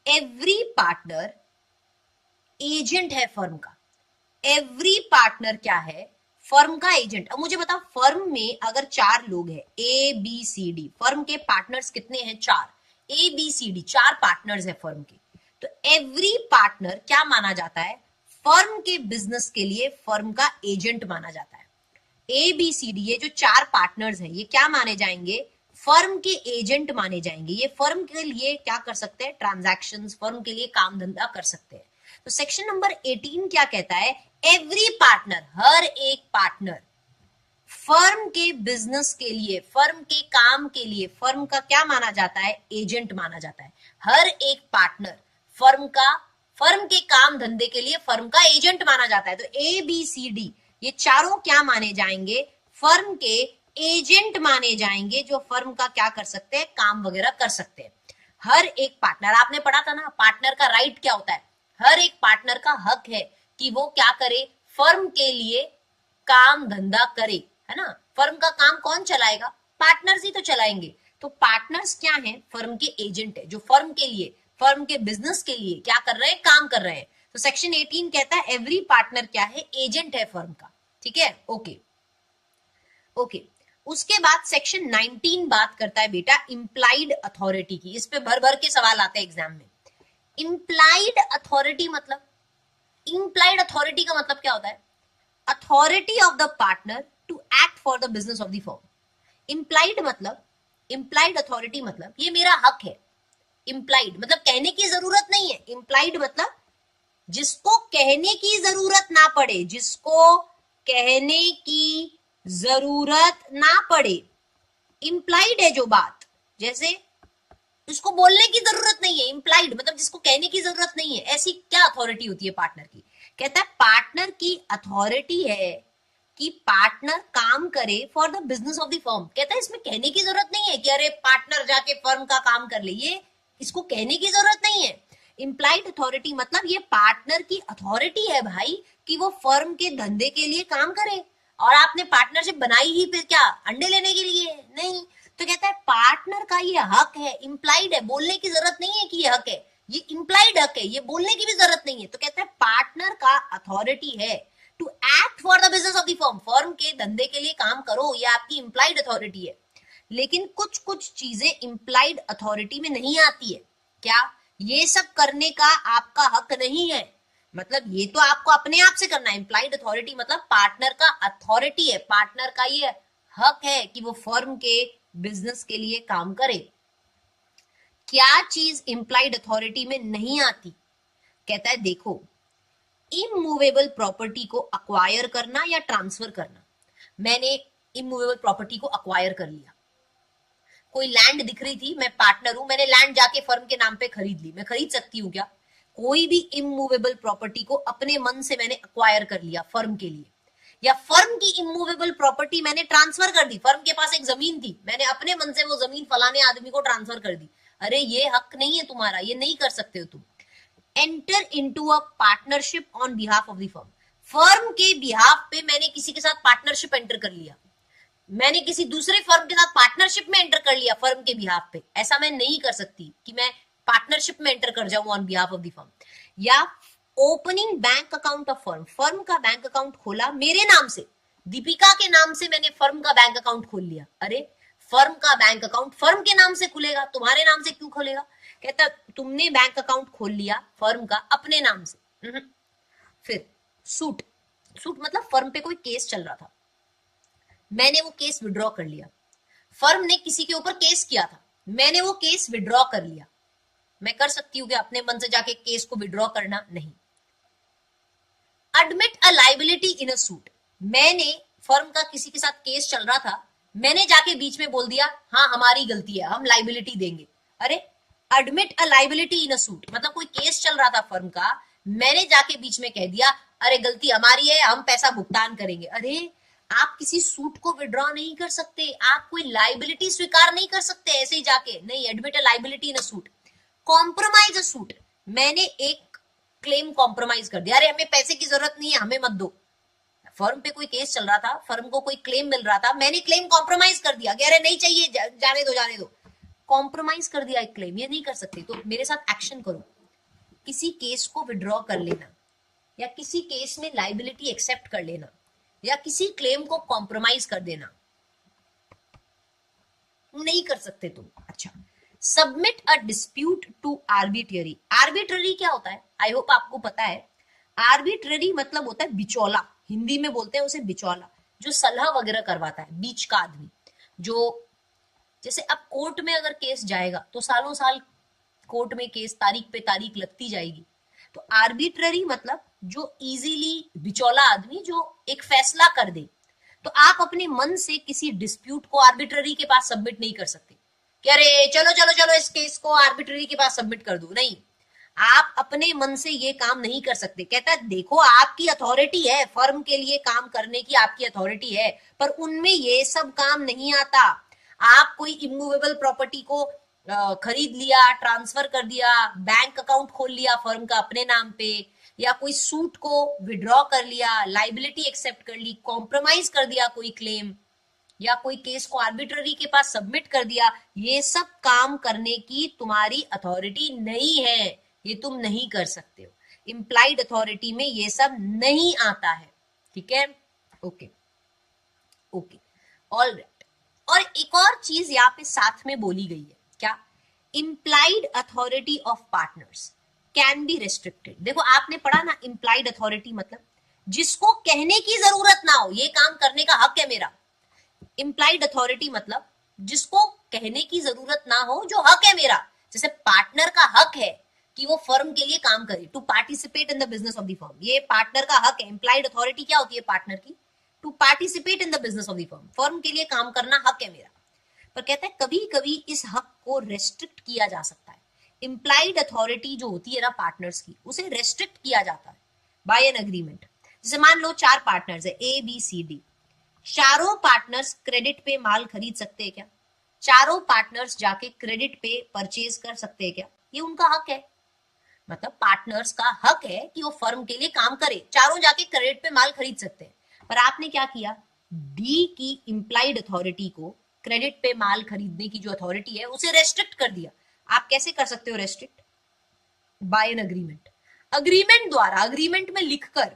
एवरी पार्टनर एजेंट है फर्म का। एवरी पार्टनर क्या है? फर्म का एजेंट। अब मुझे बताओ, फर्म में अगर 4 लोग हैं, A B C D, firm के पार्टनर्स कितने हैं? 4। A B C D 4 partners है फर्म के। तो एवरी पार्टनर क्या माना जाता है? फर्म के बिजनेस के लिए फर्म का एजेंट माना जाता है। ए बी सी डी ये जो 4 पार्टनर्स हैं, ये क्या माने जाएंगे? फर्म के एजेंट माने जाएंगे। ये फर्म के लिए क्या कर सकते हैं? ट्रांजैक्शंस, फर्म के लिए काम धंधा कर सकते हैं। तो सेक्शन नंबर 18 क्या कहता है? एवरी पार्टनर, हर एक पार्टनर फर्म के बिजनेस के लिए, फर्म के काम के लिए फर्म का क्या माना जाता है? एजेंट माना जाता है। हर एक पार्टनर फर्म के काम धंधे के लिए फर्म का एजेंट माना जाता है। तो ए बी सी डी ये चारों क्या माने जाएंगे? फर्म के एजेंट माने जाएंगे, जो फर्म का क्या कर सकते हैं? काम वगैरह कर सकते हैं। हर एक पार्टनर, आपने पढ़ा था ना पार्टनर का राइट क्या होता है? हर एक पार्टनर का हक है कि वो क्या करे? फर्म के लिए काम धंधा करे, है ना। फर्म का काम कौन चलाएगा? पार्टनर्स ही तो चलाएंगे। तो पार्टनर्स क्या हैं? फर्म के एजेंट है, जो फर्म के लिए, फर्म के बिजनेस के लिए क्या कर रहे हैं? काम कर रहे हैं। तो सेक्शन 18 कहता है एवरी पार्टनर क्या है? एजेंट है फर्म का। ठीक है, ओके ओके। उसके बाद सेक्शन 19 बात करता है बेटा इंप्लाइड अथॉरिटी की। इस पे भर भर के सवाल आते हैं एग्जाम में। इंप्लाइड अथॉरिटी मतलब, इंप्लाइड अथॉरिटी का मतलब क्या होता है? Authority of the partner to act for the business of the firm. Implied मतलब, इंप्लाइड अथॉरिटी मतलब ये मेरा हक है। इंप्लाइड मतलब कहने की जरूरत नहीं है। इंप्लाइड मतलब जिसको कहने की जरूरत ना पड़े, जिसको कहने की जरूरत ना पड़े, इंप्लाइड है जो बात, जैसे उसको बोलने की जरूरत नहीं है। इंप्लाइड मतलब जिसको कहने की जरूरत नहीं है। ऐसी क्या अथॉरिटी होती है पार्टनर की? कहता है पार्टनर की अथॉरिटी है कि पार्टनर काम करे for the business of the firm. कहता है इसमें कहने की जरूरत नहीं है कि अरे पार्टनर जाके फर्म का काम कर ले, ये इसको कहने की जरूरत नहीं है। इंप्लाइड अथॉरिटी मतलब ये पार्टनर की अथॉरिटी है भाई कि वो फर्म के धंधे के लिए काम करे। और आपने पार्टनरशिप बनाई ही फिर क्या अंडे लेने के लिए? नहीं। तो कहता है पार्टनर का ये हक है, इंप्लाइड है, बोलने की जरूरत नहीं है कि ये हक है, ये इंप्लाइड हक है, ये बोलने की भी जरूरत नहीं है। तो कहता है पार्टनर का अथॉरिटी है to act for the business of the firm, firm के धंधे के लिए काम करो, ये आपकी इंप्लाइड अथॉरिटी है। लेकिन कुछ कुछ चीजें इंप्लाइड अथॉरिटी में नहीं आती है। क्या? ये सब करने का आपका हक नहीं है, मतलब ये तो आपको अपने आप से करना है। इंप्लाइड अथॉरिटी मतलब पार्टनर का अथॉरिटी है, पार्टनर का ये हक है कि वो फर्म के बिजनेस के लिए काम करे। क्या चीज इंप्लाइड अथॉरिटी में नहीं आती? कहता है देखो, इमूवेबल प्रॉपर्टी को अक्वायर करना या ट्रांसफर करना। मैंने इमूवेबल प्रॉपर्टी को अक्वायर कर लिया, कोई लैंड दिख रही थी, मैं पार्टनर हूं, मैंने लैंड जाके फर्म के नाम पे खरीद ली, मैं खरीद सकती हूँ क्या? कोई भी इमूवेबल प्रॉपर्टी को अपने मन से मैंने अक्वायर कर लिया फर्म के लिए, या फर्म की इमूवेबल प्रॉपर्टी मैंने ट्रांसफर कर दी, फर्म के पास एक जमीन थी, मैंने अपने मन से वो जमीन फलाने आदमी को ट्रांसफर कर दी, अरे ये हक नहीं है तुम्हारा, ये नहीं कर सकते हो तुम। Enter into a partnership on behalf of the firm, firm के बिहाफ पे मैंने किसी के साथ पार्टनरशिप एंटर कर लिया, मैंने किसी दूसरे फर्म के साथ पार्टनरशिप में एंटर कर लिया फर्म के बिहाफ पे, ऐसा मैं नहीं कर सकती कि मैं पार्टनरशिप में एंटर कर जाऊं on behalf of the firm. या opening bank account of firm, firm का बैंक अकाउंट खोला मेरे नाम से, दीपिका के नाम से मैंने फर्म का बैंक अकाउंट खोल लिया, अरे फर्म का बैंक अकाउंट फर्म के नाम से खुलेगा, तुम्हारे नाम से क्यों खोलेगा? कहता तुमने बैंक अकाउंट खोल लिया फर्म का अपने नाम से। फिर सूट, सूट मतलब फर्म पे कोई केस चल रहा था, मैंने वो केस विड्रॉ कर लिया, फर्म ने किसी के ऊपर केस किया था, मैंने वो केस विड्रॉ कर लिया, मैं कर सकती हूँ कि अपने मन से जाके केस को विड्रॉ करना? नहीं। Admit a liability in a suit, मैंने फर्म का किसी के साथ केस चल रहा था, मैंने जाके बीच में बोल दिया हाँ हमारी गलती है, हम लाइबिलिटी देंगे, अरे admit a liability in a suit मतलब कोई केस चल रहा था फर्म का, मैंने जाके बीच में कह दिया अरे गलती हमारी है, हम पैसा भुगतान करेंगे, अरे आप किसी सूट को विड्रॉ नहीं कर सकते, आप कोई लाइबिलिटी स्वीकार नहीं कर सकते ऐसे ही जाके, नहीं। Admit a liability in a suit. Compromise a suit, मैंने एक क्लेम कॉम्प्रोमाइज कर दिया, अरे हमें पैसे की जरूरत नहीं है, हमें मत दो, फर्म पे कोई केस चल रहा था, फर्म को कोई क्लेम मिल रहा था, मैंने क्लेम कॉम्प्रोमाइज कर दिया कि अरे नहीं चाहिए, जाने दो जाने दो, कॉम्प्रोमाइज कर दिया एक क्लेम, ये नहीं कर सकते। तो मेरे साथ एक्शन करो, किसी केस को विड्रॉ कर लेना, या किसी केस में लाइबिलिटी एक्सेप्ट कर लेना, या किसी क्लेम को कॉम्प्रोमाइज कर देना, नहीं कर सकते तुम। अच्छा, submit a dispute to arbitrary, arbitrary क्या होता है? आई होप आपको पता है। आर्बिट्ररी मतलब होता है बिचौला, हिंदी में बोलते हैं उसे बिचौला, जो सलाह वगैरह करवाता है, बीच का आदमी, जो जैसे अब कोर्ट में अगर केस जाएगा तो सालों साल कोर्ट में केस तारीख पे तारीख लगती जाएगी, तो आर्बिट्ररी मतलब जो इजीली बिचौला आदमी जो एक फैसला कर दे। तो आप अपने मन से किसी डिस्प्यूट को आर्बिट्ररी के पास सबमिट नहीं कर सकते कि अरे चलो चलो चलो इस केस को आर्बिट्ररी के पास सबमिट कर दो, नहीं, आप अपने मन से ये काम नहीं कर सकते। कहता है देखो आपकी अथॉरिटी है, फर्म के लिए काम करने की आपकी अथॉरिटी है, पर उनमें ये सब काम नहीं आता। आप कोई इमूवेबल प्रॉपर्टी को खरीद लिया, ट्रांसफर कर दिया, बैंक अकाउंट खोल लिया फर्म का अपने नाम पे, या कोई सूट को विड्रॉ कर लिया, लाइबिलिटी एक्सेप्ट कर ली, कॉम्प्रोमाइज कर दिया कोई क्लेम, या कोई केस को आर्बिट्ररी के पास सबमिट कर दिया, ये सब काम करने की तुम्हारी अथॉरिटी नहीं है, ये तुम नहीं कर सकते हो। इम्प्लाइड अथॉरिटी में ये सब नहीं आता है, ठीक है? Okay okay, all right. और एक और चीज यहाँ पे साथ में बोली गई है, क्या? Implied authority of partners can be restricted. देखो आपने पढ़ा ना, इम्प्लाइड अथॉरिटी मतलब जिसको कहने की जरूरत ना हो, ये काम करने का हक है मेरा। इम्प्लाइड अथॉरिटी मतलब जिसको कहने की जरूरत ना हो, जो हक है मेरा। जैसे पार्टनर का हक है कि वो फर्म के लिए काम करे, to participate in the business of the firm, ये पार्टनर का हक है। इम्प्लाइड अथॉरिटी क्या होती है पार्टनर की? To participate in the business of the firm, firm के लिए काम करना हक है मेरा। पर कहता है कभी कभी इस हक को रेस्ट्रिक्ट किया जा सकता है। इम्प्लाइड अथॉरिटी जो होती है ना पार्टनर्स की, उसे रेस्ट्रिक्ट किया जाता है बाय एन अग्रीमेंट। जैसे मान लो 4 पार्टनर्स है, ए बी सी डी, चारों पार्टनर्स क्रेडिट पे माल खरीद सकते हैं क्या? चारों पार्टनर्स जाके क्रेडिट पे परचेज कर सकते हैं क्या? ये उनका हक है। मतलब पार्टनर्स का हक है कि वो फर्म के लिए काम करे, चारों जाके क्रेडिट पे माल खरीद सकते हैं। पर आपने क्या किया? डी की इम्प्लाइड अथॉरिटी को, क्रेडिट पे माल खरीदने की जो अथॉरिटी है, उसे रेस्ट्रिक्ट कर दिया। आप कैसे कर सकते हो restrict? By an agreement, agreement द्वारा, अग्रीमेंट में लिखकर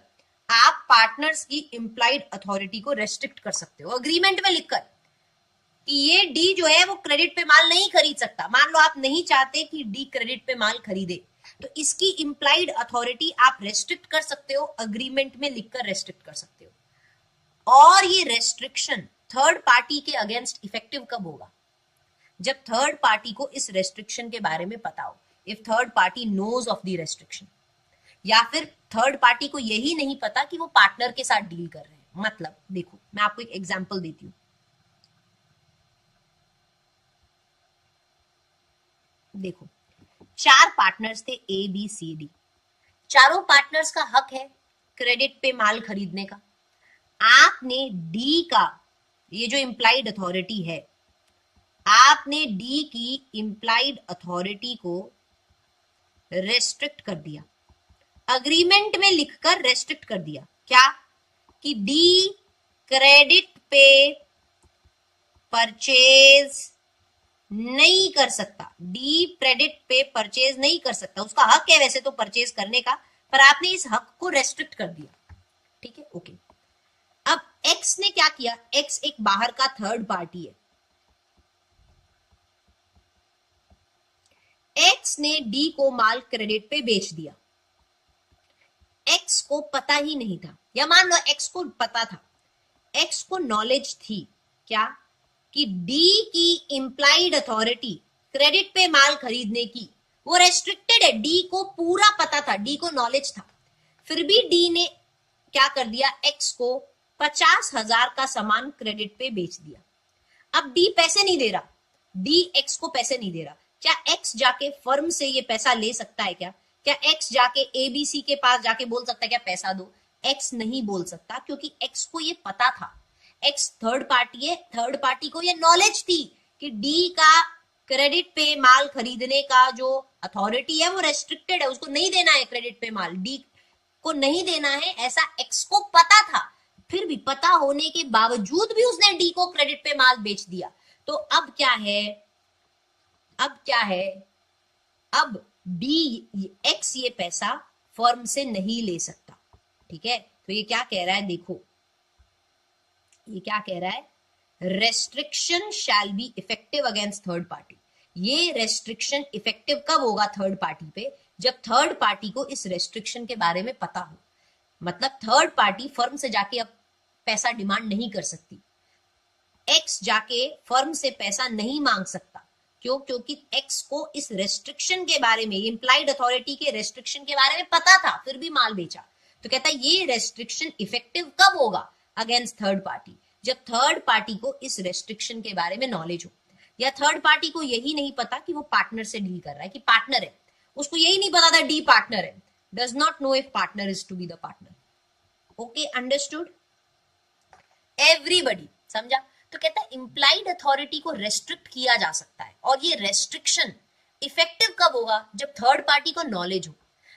आप पार्टनर्स की इम्प्लाइड अथॉरिटी को रेस्ट्रिक्ट कर सकते हो, अग्रीमेंट में लिखकर कि ये डी जो है वो क्रेडिट पे माल नहीं खरीद सकता। मान लो आप नहीं चाहते कि डी क्रेडिट पे माल खरीदे, तो इसकी इम्प्लाइड अथॉरिटी आप रेस्ट्रिक्ट कर सकते हो, अग्रीमेंट में लिखकर रेस्ट्रिक्ट कर सकते हो। और ये रेस्ट्रिक्शन थर्ड पार्टी के अगेंस्ट इफेक्टिव कब होगा? जब थर्ड पार्टी को इस रेस्ट्रिक्शन के बारे में पता हो, if third party knows of the restriction, या फिर थर्ड पार्टी को यही नहीं पता कि वो पार्टनर के साथ डील कर रहे हैं। मतलब देखो मैं आपको एक एग्जांपल देती हूँ। देखो, 4 पार्टनर्स थे, ए बी सी डी। चारों पार्टनर्स का हक है क्रेडिट पे माल खरीदने का। आपने डी का, ये जो इंप्लाइड अथॉरिटी है, आपने डी की इंप्लाइड अथॉरिटी को रेस्ट्रिक्ट कर दिया, अग्रीमेंट में लिखकर रेस्ट्रिक्ट कर दिया। क्या? कि डी क्रेडिट पे परचेज नहीं कर सकता, डी क्रेडिट पे परचेज नहीं कर सकता। उसका हक है वैसे तो परचेज करने का, पर आपने इस हक को रेस्ट्रिक्ट कर दिया। ठीक है, ओके। अब एक्स ने क्या किया? एक्स एक बाहर का थर्ड पार्टी है। एक्स ने डी को माल क्रेडिट पे बेच दिया। एक्स को पता ही नहीं था, या मान लो एक्स को पता था, एक्स को नॉलेज थी क्या? कि डी की इंप्लाइड अथॉरिटी क्रेडिट पे माल खरीदने की वो रेस्ट्रिक्टेड है। डी को पूरा पता था, डी को नॉलेज था, फिर भी डी ने क्या कर दिया? एक्स को 50,000 का सामान क्रेडिट पे बेच दिया। अब डी पैसे नहीं दे रहा, डी एक्स को पैसे नहीं दे रहा। क्या एक्स जाके फर्म से ये पैसा ले सकता है? क्या एक्स जाके एबीसी के पास जाके बोल सकता है क्या पैसा दो? एक्स नहीं बोल सकता, क्योंकि एक्स को ये पता था, एक्स थर्ड पार्टी है, थर्ड पार्टी को ये नॉलेज थी कि डी का क्रेडिट पे माल खरीदने का जो अथॉरिटी है वो रेस्ट्रिक्टेड है, उसको नहीं देना है क्रेडिट पे माल, डी को नहीं देना है, ऐसा एक्स को पता था। फिर भी पता होने के बावजूद भी उसने डी को क्रेडिट पे माल बेच दिया। तो अब क्या है? अब डी एक्स ये पैसा फर्म से नहीं ले सकता। ठीक है, तो ये क्या कह रहा है? देखो, ये क्या कह रहा है? Restriction shall be effective against third party. ये रेस्ट्रिक्शन इफेक्टिव कब होगा थर्ड पार्टी पे? जब थर्ड पार्टी को इस रेस्ट्रिक्शन के बारे में पता हो। मतलब थर्ड पार्टी फर्म से जाके अब पैसा डिमांड नहीं कर सकती, एक्स जाके फर्म से पैसा नहीं मांग सकता। क्यों? क्योंकि एक्स को इस रेस्ट्रिक्शन के बारे में, इंप्लाइड अथॉरिटी के रेस्ट्रिक्शन के बारे में पता था, फिर भी माल बेचा। तो कहता है ये रेस्ट्रिक्शन इफेक्टिव कब होगा अगेंस्ट थर्ड पार्टी? जब थर्ड पार्टी को इस रेस्ट्रिक्शन के बारे में नॉलेज हो, या थर्ड पार्टी को यही नहीं पता कि वो पार्टनर से डील कर रहा है, कि पार्टनर है, उसको यही नहीं पता था डी पार्टनर है, does not know if partner is to be the partner. Okay, understood everybody? समझा? तो कहता है इंप्लाइड अथॉरिटी को रेस्ट्रिक्ट किया जा सकता है, और ये रेस्ट्रिक्शन इफेक्टिव कब होगा? जब थर्ड पार्टी को नॉलेज हो।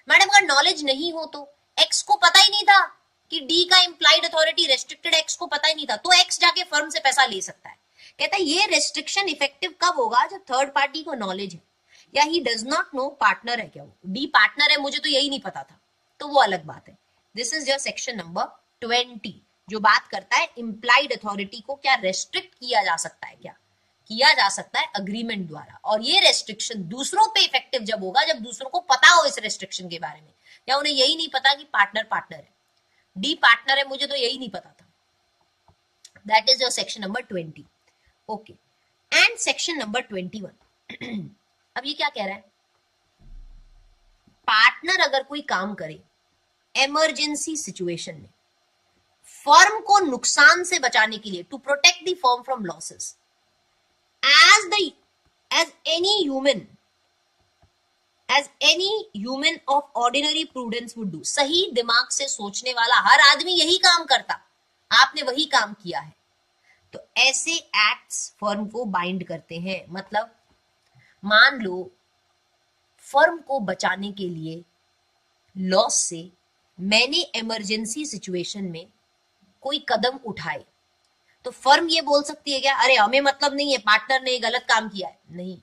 मैडम अगर नॉलेज नहीं हो तो एक्स को पता ही नहीं था कि डी का इंप्लाइड अथॉरिटी रेस्ट्रिक्टेड, एक्स को पता ही नहीं था, तो एक्स जाके फर्म से पैसा ले सकता है। कहता है ये रेस्ट्रिक्शन इफेक्टिव कब होगा? जब थर्ड पार्टी को नॉलेज है, या he does not no partner है क्या, वो डी पार्टनर है, मुझे तो यही नहीं पता था, तो वो अलग बात है। This is your section number 20, जो बात करता है इंप्लाइड अथॉरिटी को क्या रेस्ट्रिक्ट किया जा सकता है, क्या किया जा सकता है अग्रीमेंट द्वारा। और ये रेस्ट्रिक्शन दूसरों पे इफेक्टिव जब होगा, जब दूसरों को पता हो इस रेस्ट्रिक्शन के बारे में, या उन्हें यही नहीं पता कि पार्टनर पार्टनर है, डी पार्टनर है, मुझे तो यही नहीं पता था। That is your section number 20। Okay, and section number 21 अब ये क्या कह रहा है? पार्टनर अगर कोई काम करे इमरजेंसी सिचुएशन में, फर्म को नुकसान से बचाने के लिए, to protect the firm from losses, as any human of ordinary prudence would do, सही दिमाग से सोचने वाला हर आदमी यही काम करता, आपने वही काम किया है। तो ऐसे एक्ट्स फर्म को बाइंड करते हैं। मतलब मान लो फर्म को बचाने के लिए लॉस से मैंने इमरजेंसी सिचुएशन में कोई कदम उठाए, तो फर्म ये बोल सकती है क्या, अरे हमें मतलब नहीं है, पार्टनर ने गलत काम किया है? नहीं,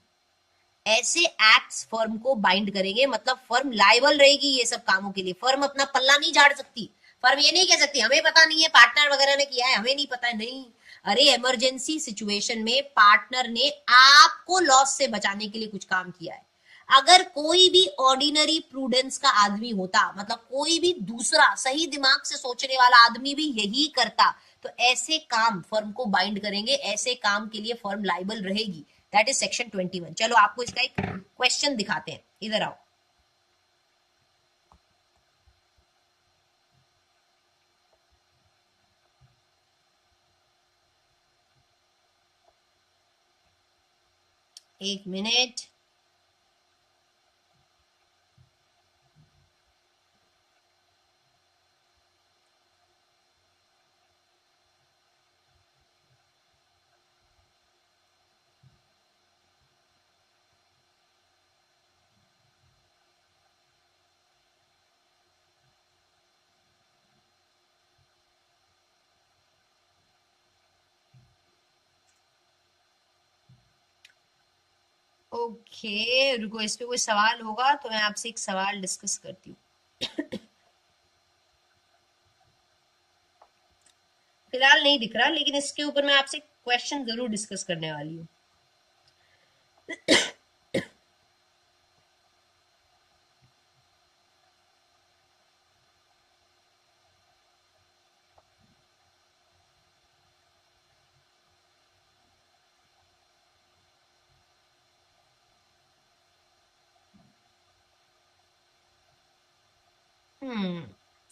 ऐसे एक्ट्स फर्म को बाइंड करेंगे, मतलब फर्म लायबल रहेगी ये सब कामों के लिए। फर्म अपना पल्ला नहीं झाड़ सकती, फर्म ये नहीं कह सकती हमें पता नहीं है, पार्टनर वगैरह ने किया है, हमें नहीं पता है। नहीं, अरे इमरजेंसी सिचुएशन में पार्टनर ने आपको लॉस से बचाने के लिए कुछ काम किया है। अगर कोई भी ऑर्डिनरी प्रूडेंस का आदमी होता, मतलब कोई भी दूसरा सही दिमाग से सोचने वाला आदमी भी यही करता, तो ऐसे काम फर्म को बाइंड करेंगे, ऐसे काम के लिए फर्म लायबल रहेगी। That is section 21। चलो आपको इसका एक क्वेश्चन दिखाते हैं, इधर आओ। एक मिनट, ओके रुको, इस पे कोई सवाल होगा तो मैं आपसे एक सवाल डिस्कस करती हूँ। फिलहाल नहीं दिख रहा, लेकिन इसके ऊपर मैं आपसे क्वेश्चन जरूर डिस्कस करने वाली हूँ।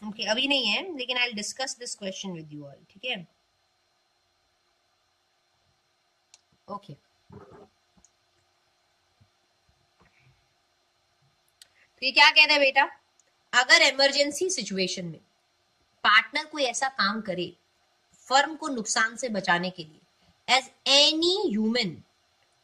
ओके अभी नहीं है, लेकिन I discuss this question with you all, ठीक है? ओके तो ये क्या कहता है बेटा, अगर इमरजेंसी सिचुएशन में पार्टनर कोई ऐसा काम करे फर्म को नुकसान से बचाने के लिए, as any human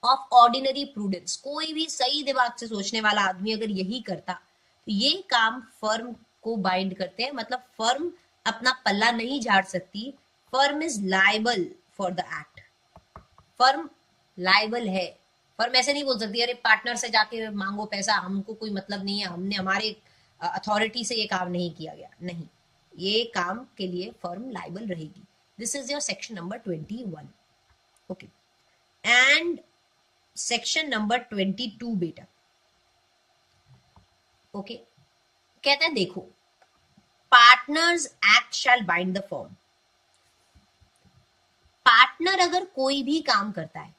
of ordinary prudence, कोई भी सही दिमाग से सोचने वाला आदमी अगर यही करता तो ये काम फर्म को बाइंड करते हैं, मतलब फर्म अपना पल्ला नहीं झाड़ सकती, firm is liable for the act, firm liable है। फर्म ऐसे नहीं बोल सकती अरे पार्टनर से जाके मांगो पैसा, हमको कोई मतलब नहीं है, हमने हमारे अथॉरिटी से ये काम नहीं किया गया, नहीं, ये काम के लिए फर्म लाइबल रहेगी। This is your section number 21। Okay and section number 22 बेटा, ओके कहते हैं देखो, partners act shall bind the firm. Partner अगर कोई भी काम करता है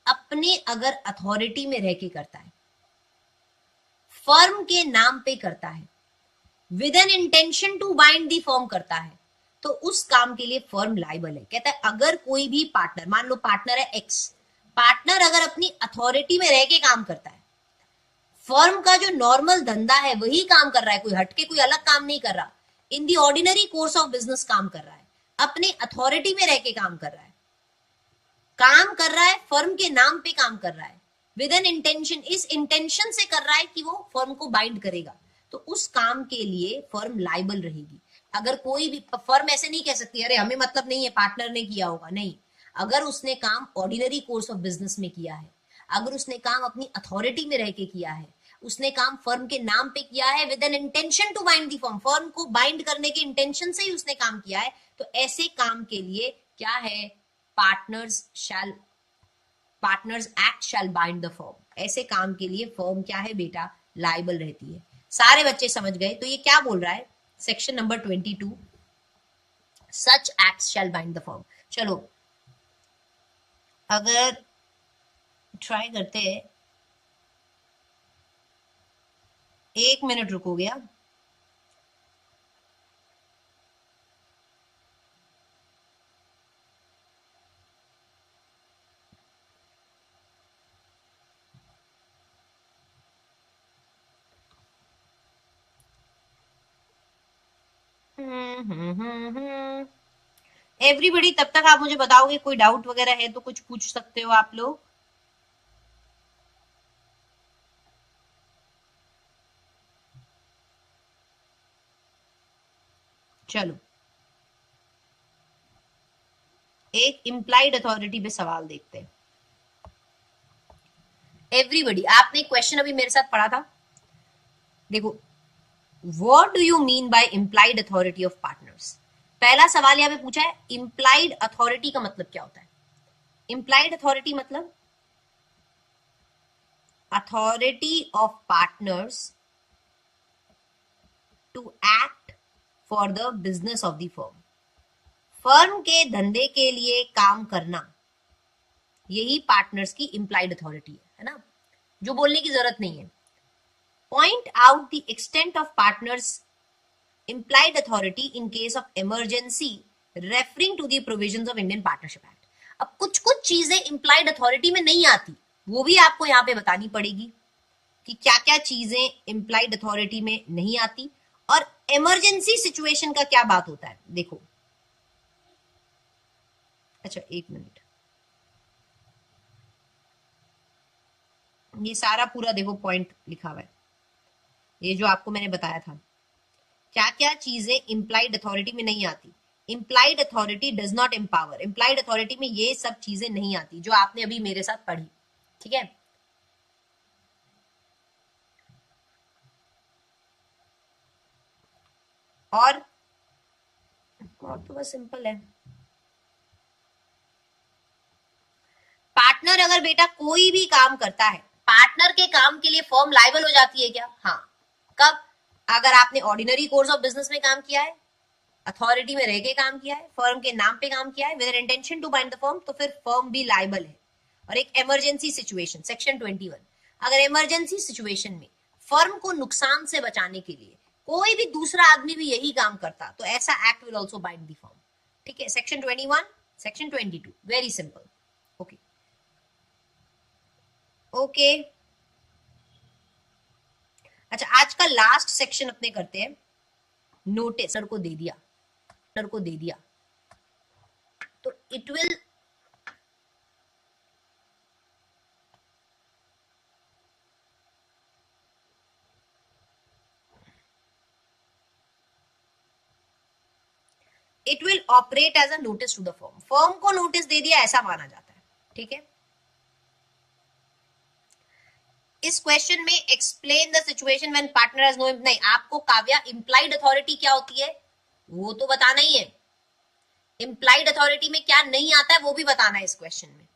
अपने अगर अथॉरिटी में रह के करता है, फर्म के नाम पे करता है, with an intention to bind the firm करता है, तो उस काम के लिए फर्म लाइबल है। कहता है अगर कोई भी पार्टनर, मान लो पार्टनर है एक्स, पार्टनर अगर अपनी अथॉरिटी में रह के काम करता है, फर्म का जो नॉर्मल धंधा है वही काम कर रहा है, कोई हटके कोई अलग काम नहीं कर रहा, इन दी ऑर्डिनरी कोर्स ऑफ बिजनेस काम कर रहा है, अपने अथॉरिटी में रह के काम कर रहा है, काम कर रहा है, फर्म के नाम पे काम कर रहा है, विद एन इंटेंशन, इस इंटेंशन से कर रहा है कि वो फर्म को बाइंड करेगा, तो उस काम के लिए फर्म लाइबल रहेगी। अगर कोई भी फर्म ऐसे नहीं कह सकती अरे हमें मतलब नहीं है पार्टनर ने किया होगा, नहीं, अगर उसने काम ऑर्डिनरी कोर्स ऑफ बिजनेस में किया है, अगर उसने काम अपनी अथॉरिटी में रह के किया है, उसने काम फर्म के नाम पे किया है, with an intention to bind the firm, firm को बाइंड करने के इंटेंशन से ही उसने काम किया है, तो ऐसे काम के लिए क्या है, partners act shall bind the firm, ऐसे काम के लिए फर्म क्या है बेटा, लाइबल रहती है। सारे बच्चे समझ गए? तो ये क्या बोल रहा है, section number 22, such acts shall bind the firm. चलो अगर ट्राई करते हैं, 1 मिनट रुको गया, एवरीबडी, तब तक आप मुझे बताओगे, कोई डाउट वगैरह है तो कुछ पूछ सकते हो आप लोग। चलो एक इम्प्लाइड अथॉरिटी पे सवाल देखते हैं। एवरीबडी, आपने क्वेश्चन अभी मेरे साथ पढ़ा था, देखो, what do you mean by implied authority of partners. पहला सवाल यहां पे पूछा है, इम्प्लाइड अथॉरिटी का मतलब क्या होता है। इम्प्लाइड अथॉरिटी मतलब authority of partners to act for the business of the firm, firm के धंधे के लिए काम करना, यही पार्टनर्स की इम्प्लाइड अथॉरिटी है ना, जो बोलने की जरूरत नहीं है। Point out the extent of partners implied authority in case of emergency referring to the provisions of Indian Partnership Act। अब कुछ कुछ चीजें implied authority में नहीं आती, वो भी आपको यहाँ पे बतानी पड़ेगी कि क्या क्या चीजें implied authority में नहीं आती, और emergency situation का क्या बात होता है। देखो, अच्छा 1 मिनट, ये सारा पूरा देखो पॉइंट लिखा हुआ है, ये जो आपको मैंने बताया था, क्या क्या चीजें इम्प्लाइड अथॉरिटी में नहीं आती। Implied authority does not empower, implied authority में ये सब चीजें नहीं आती जो आपने अभी मेरे साथ पढ़ी, ठीक है। और तो बस सिंपल है। पार्टनर अगर बेटा कोई भी काम करता है, पार्टनर के काम के लिए फर्म लायबल हो जाती है क्या? हाँ। कब? अगर आपने ऑर्डिनरी कोर्स ऑफ बिजनेस में काम किया है, अथॉरिटी में रह के काम किया है, फर्म के नाम पे काम किया है with intention to bind the firm, तो फिर फर्म भी लायबल है। और एक इमरजेंसी सिचुएशन, सेक्शन 21, अगर इमरजेंसी सिचुएशन में फर्म को नुकसान से बचाने के लिए कोई भी दूसरा आदमी भी यही काम करता, तो ऐसा act will also bind the firm. ठीक है, section 21, section 22, very simple. Okay okay. अच्छा, आज का लास्ट सेक्शन अपने करते हैं, नोटिस को दे दिया, को दे दिया तो it will operate as a notice to the firm. Firm को नोटिस दे दिया ऐसा माना जाता है। ठीक है, इस क्वेश्चन में explain the situation when partner has no, नहीं आपको काव्या इंप्लाइड अथॉरिटी क्या होती है वो तो बताना ही है। इंप्लाइड अथॉरिटी में क्या नहीं आता है वो भी बताना है इस क्वेश्चन में।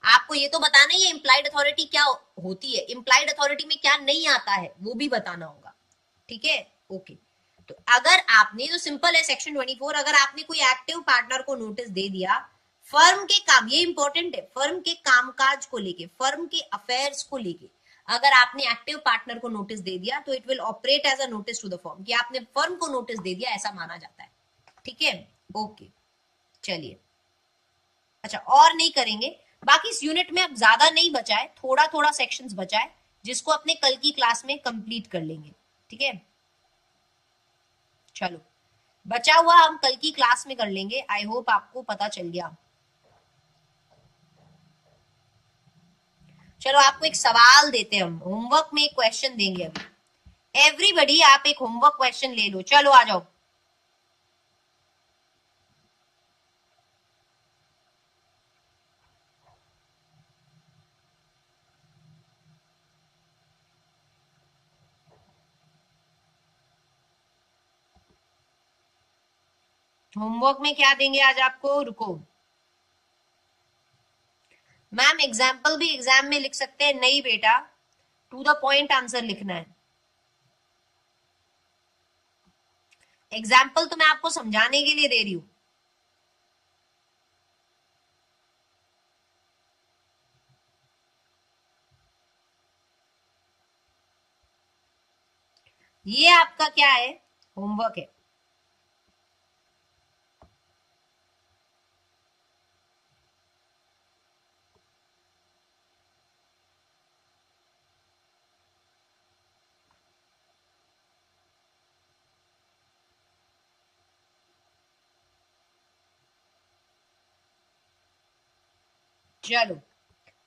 आपको ये तो बताना ही है इंप्लाइड अथॉरिटी क्या होती है, इंप्लाइड अथॉरिटी में क्या नहीं आता है वो भी बताना होगा। ठीक है, ओके। तो अगर आपने, तो सिंपल है सेक्शन 24, अगर आपने कोई एक्टिव पार्टनर को नोटिस दे दिया फर्म के काम, ये इंपॉर्टेंट है, फर्म के कामकाज को लेके, फर्म के अफेयर्स को लेके अगर आपने एक्टिव पार्टनर को नोटिस दे दिया तो it will operate as a notice to the firm, कि आपने फर्म को नोटिस दे दिया ऐसा माना जाता है। ठीक है, ओके चलिए। अच्छा, और नहीं करेंगे, बाकी इस यूनिट में अब ज्यादा नहीं बचा है, थोड़ा थोड़ा सेक्शंस बचा है जिसको अपने कल की क्लास में कंप्लीट कर लेंगे। ठीक है, चलो बचा हुआ हम कल की क्लास में कर लेंगे। आई होप आपको पता चल गया। चलो आपको एक सवाल देते हैं, हम होमवर्क में एक क्वेश्चन देंगे अभी। एवरीबडी आप एक होमवर्क क्वेश्चन ले लो, चलो आ जाओ। होमवर्क में क्या देंगे आज आपको, रुको मैम, एग्जाम्पल भी एग्जाम में लिख सकते हैं, नहीं बेटा टू द पॉइंट आंसर लिखना है। एग्जाम्पल तो मैं आपको समझाने के लिए दे रही हूं। ये आपका क्या है, होमवर्क है। चलो,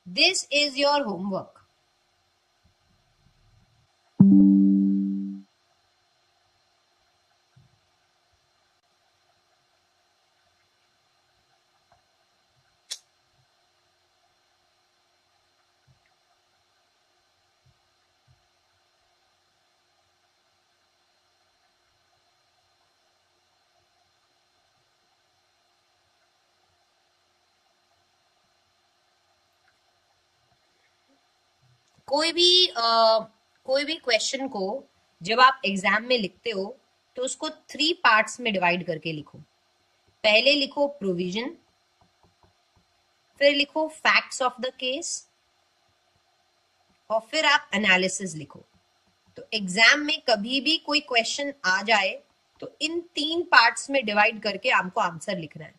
दिस इज योर होमवर्क। कोई भी क्वेश्चन को जब आप एग्जाम में लिखते हो तो उसको 3 पार्ट्स में डिवाइड करके लिखो। पहले लिखो प्रोविजन, फिर लिखो फैक्ट्स ऑफ द केस, और फिर आप एनालिसिस लिखो। तो एग्जाम में कभी भी कोई क्वेश्चन आ जाए तो इन 3 पार्ट्स में डिवाइड करके आपको आंसर लिखना है।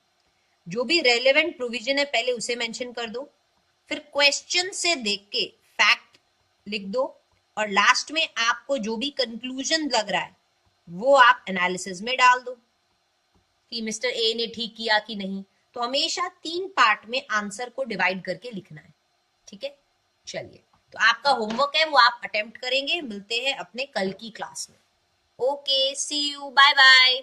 जो भी रेलेवेंट प्रोविजन है पहले उसे मेंशन कर दो, फिर क्वेश्चन से देख के फैक्ट लिख दो, और लास्ट में आपको जो भी कंक्लूजन लग रहा है वो आप एनालिसिस में डाल दो कि मिस्टर ए ने ठीक किया कि नहीं। तो हमेशा 3 पार्ट में आंसर को डिवाइड करके लिखना है। ठीक है, चलिए तो आपका होमवर्क है वो आप अटेम्प्ट करेंगे। मिलते हैं अपने कल की क्लास में। Okay, see you, bye bye.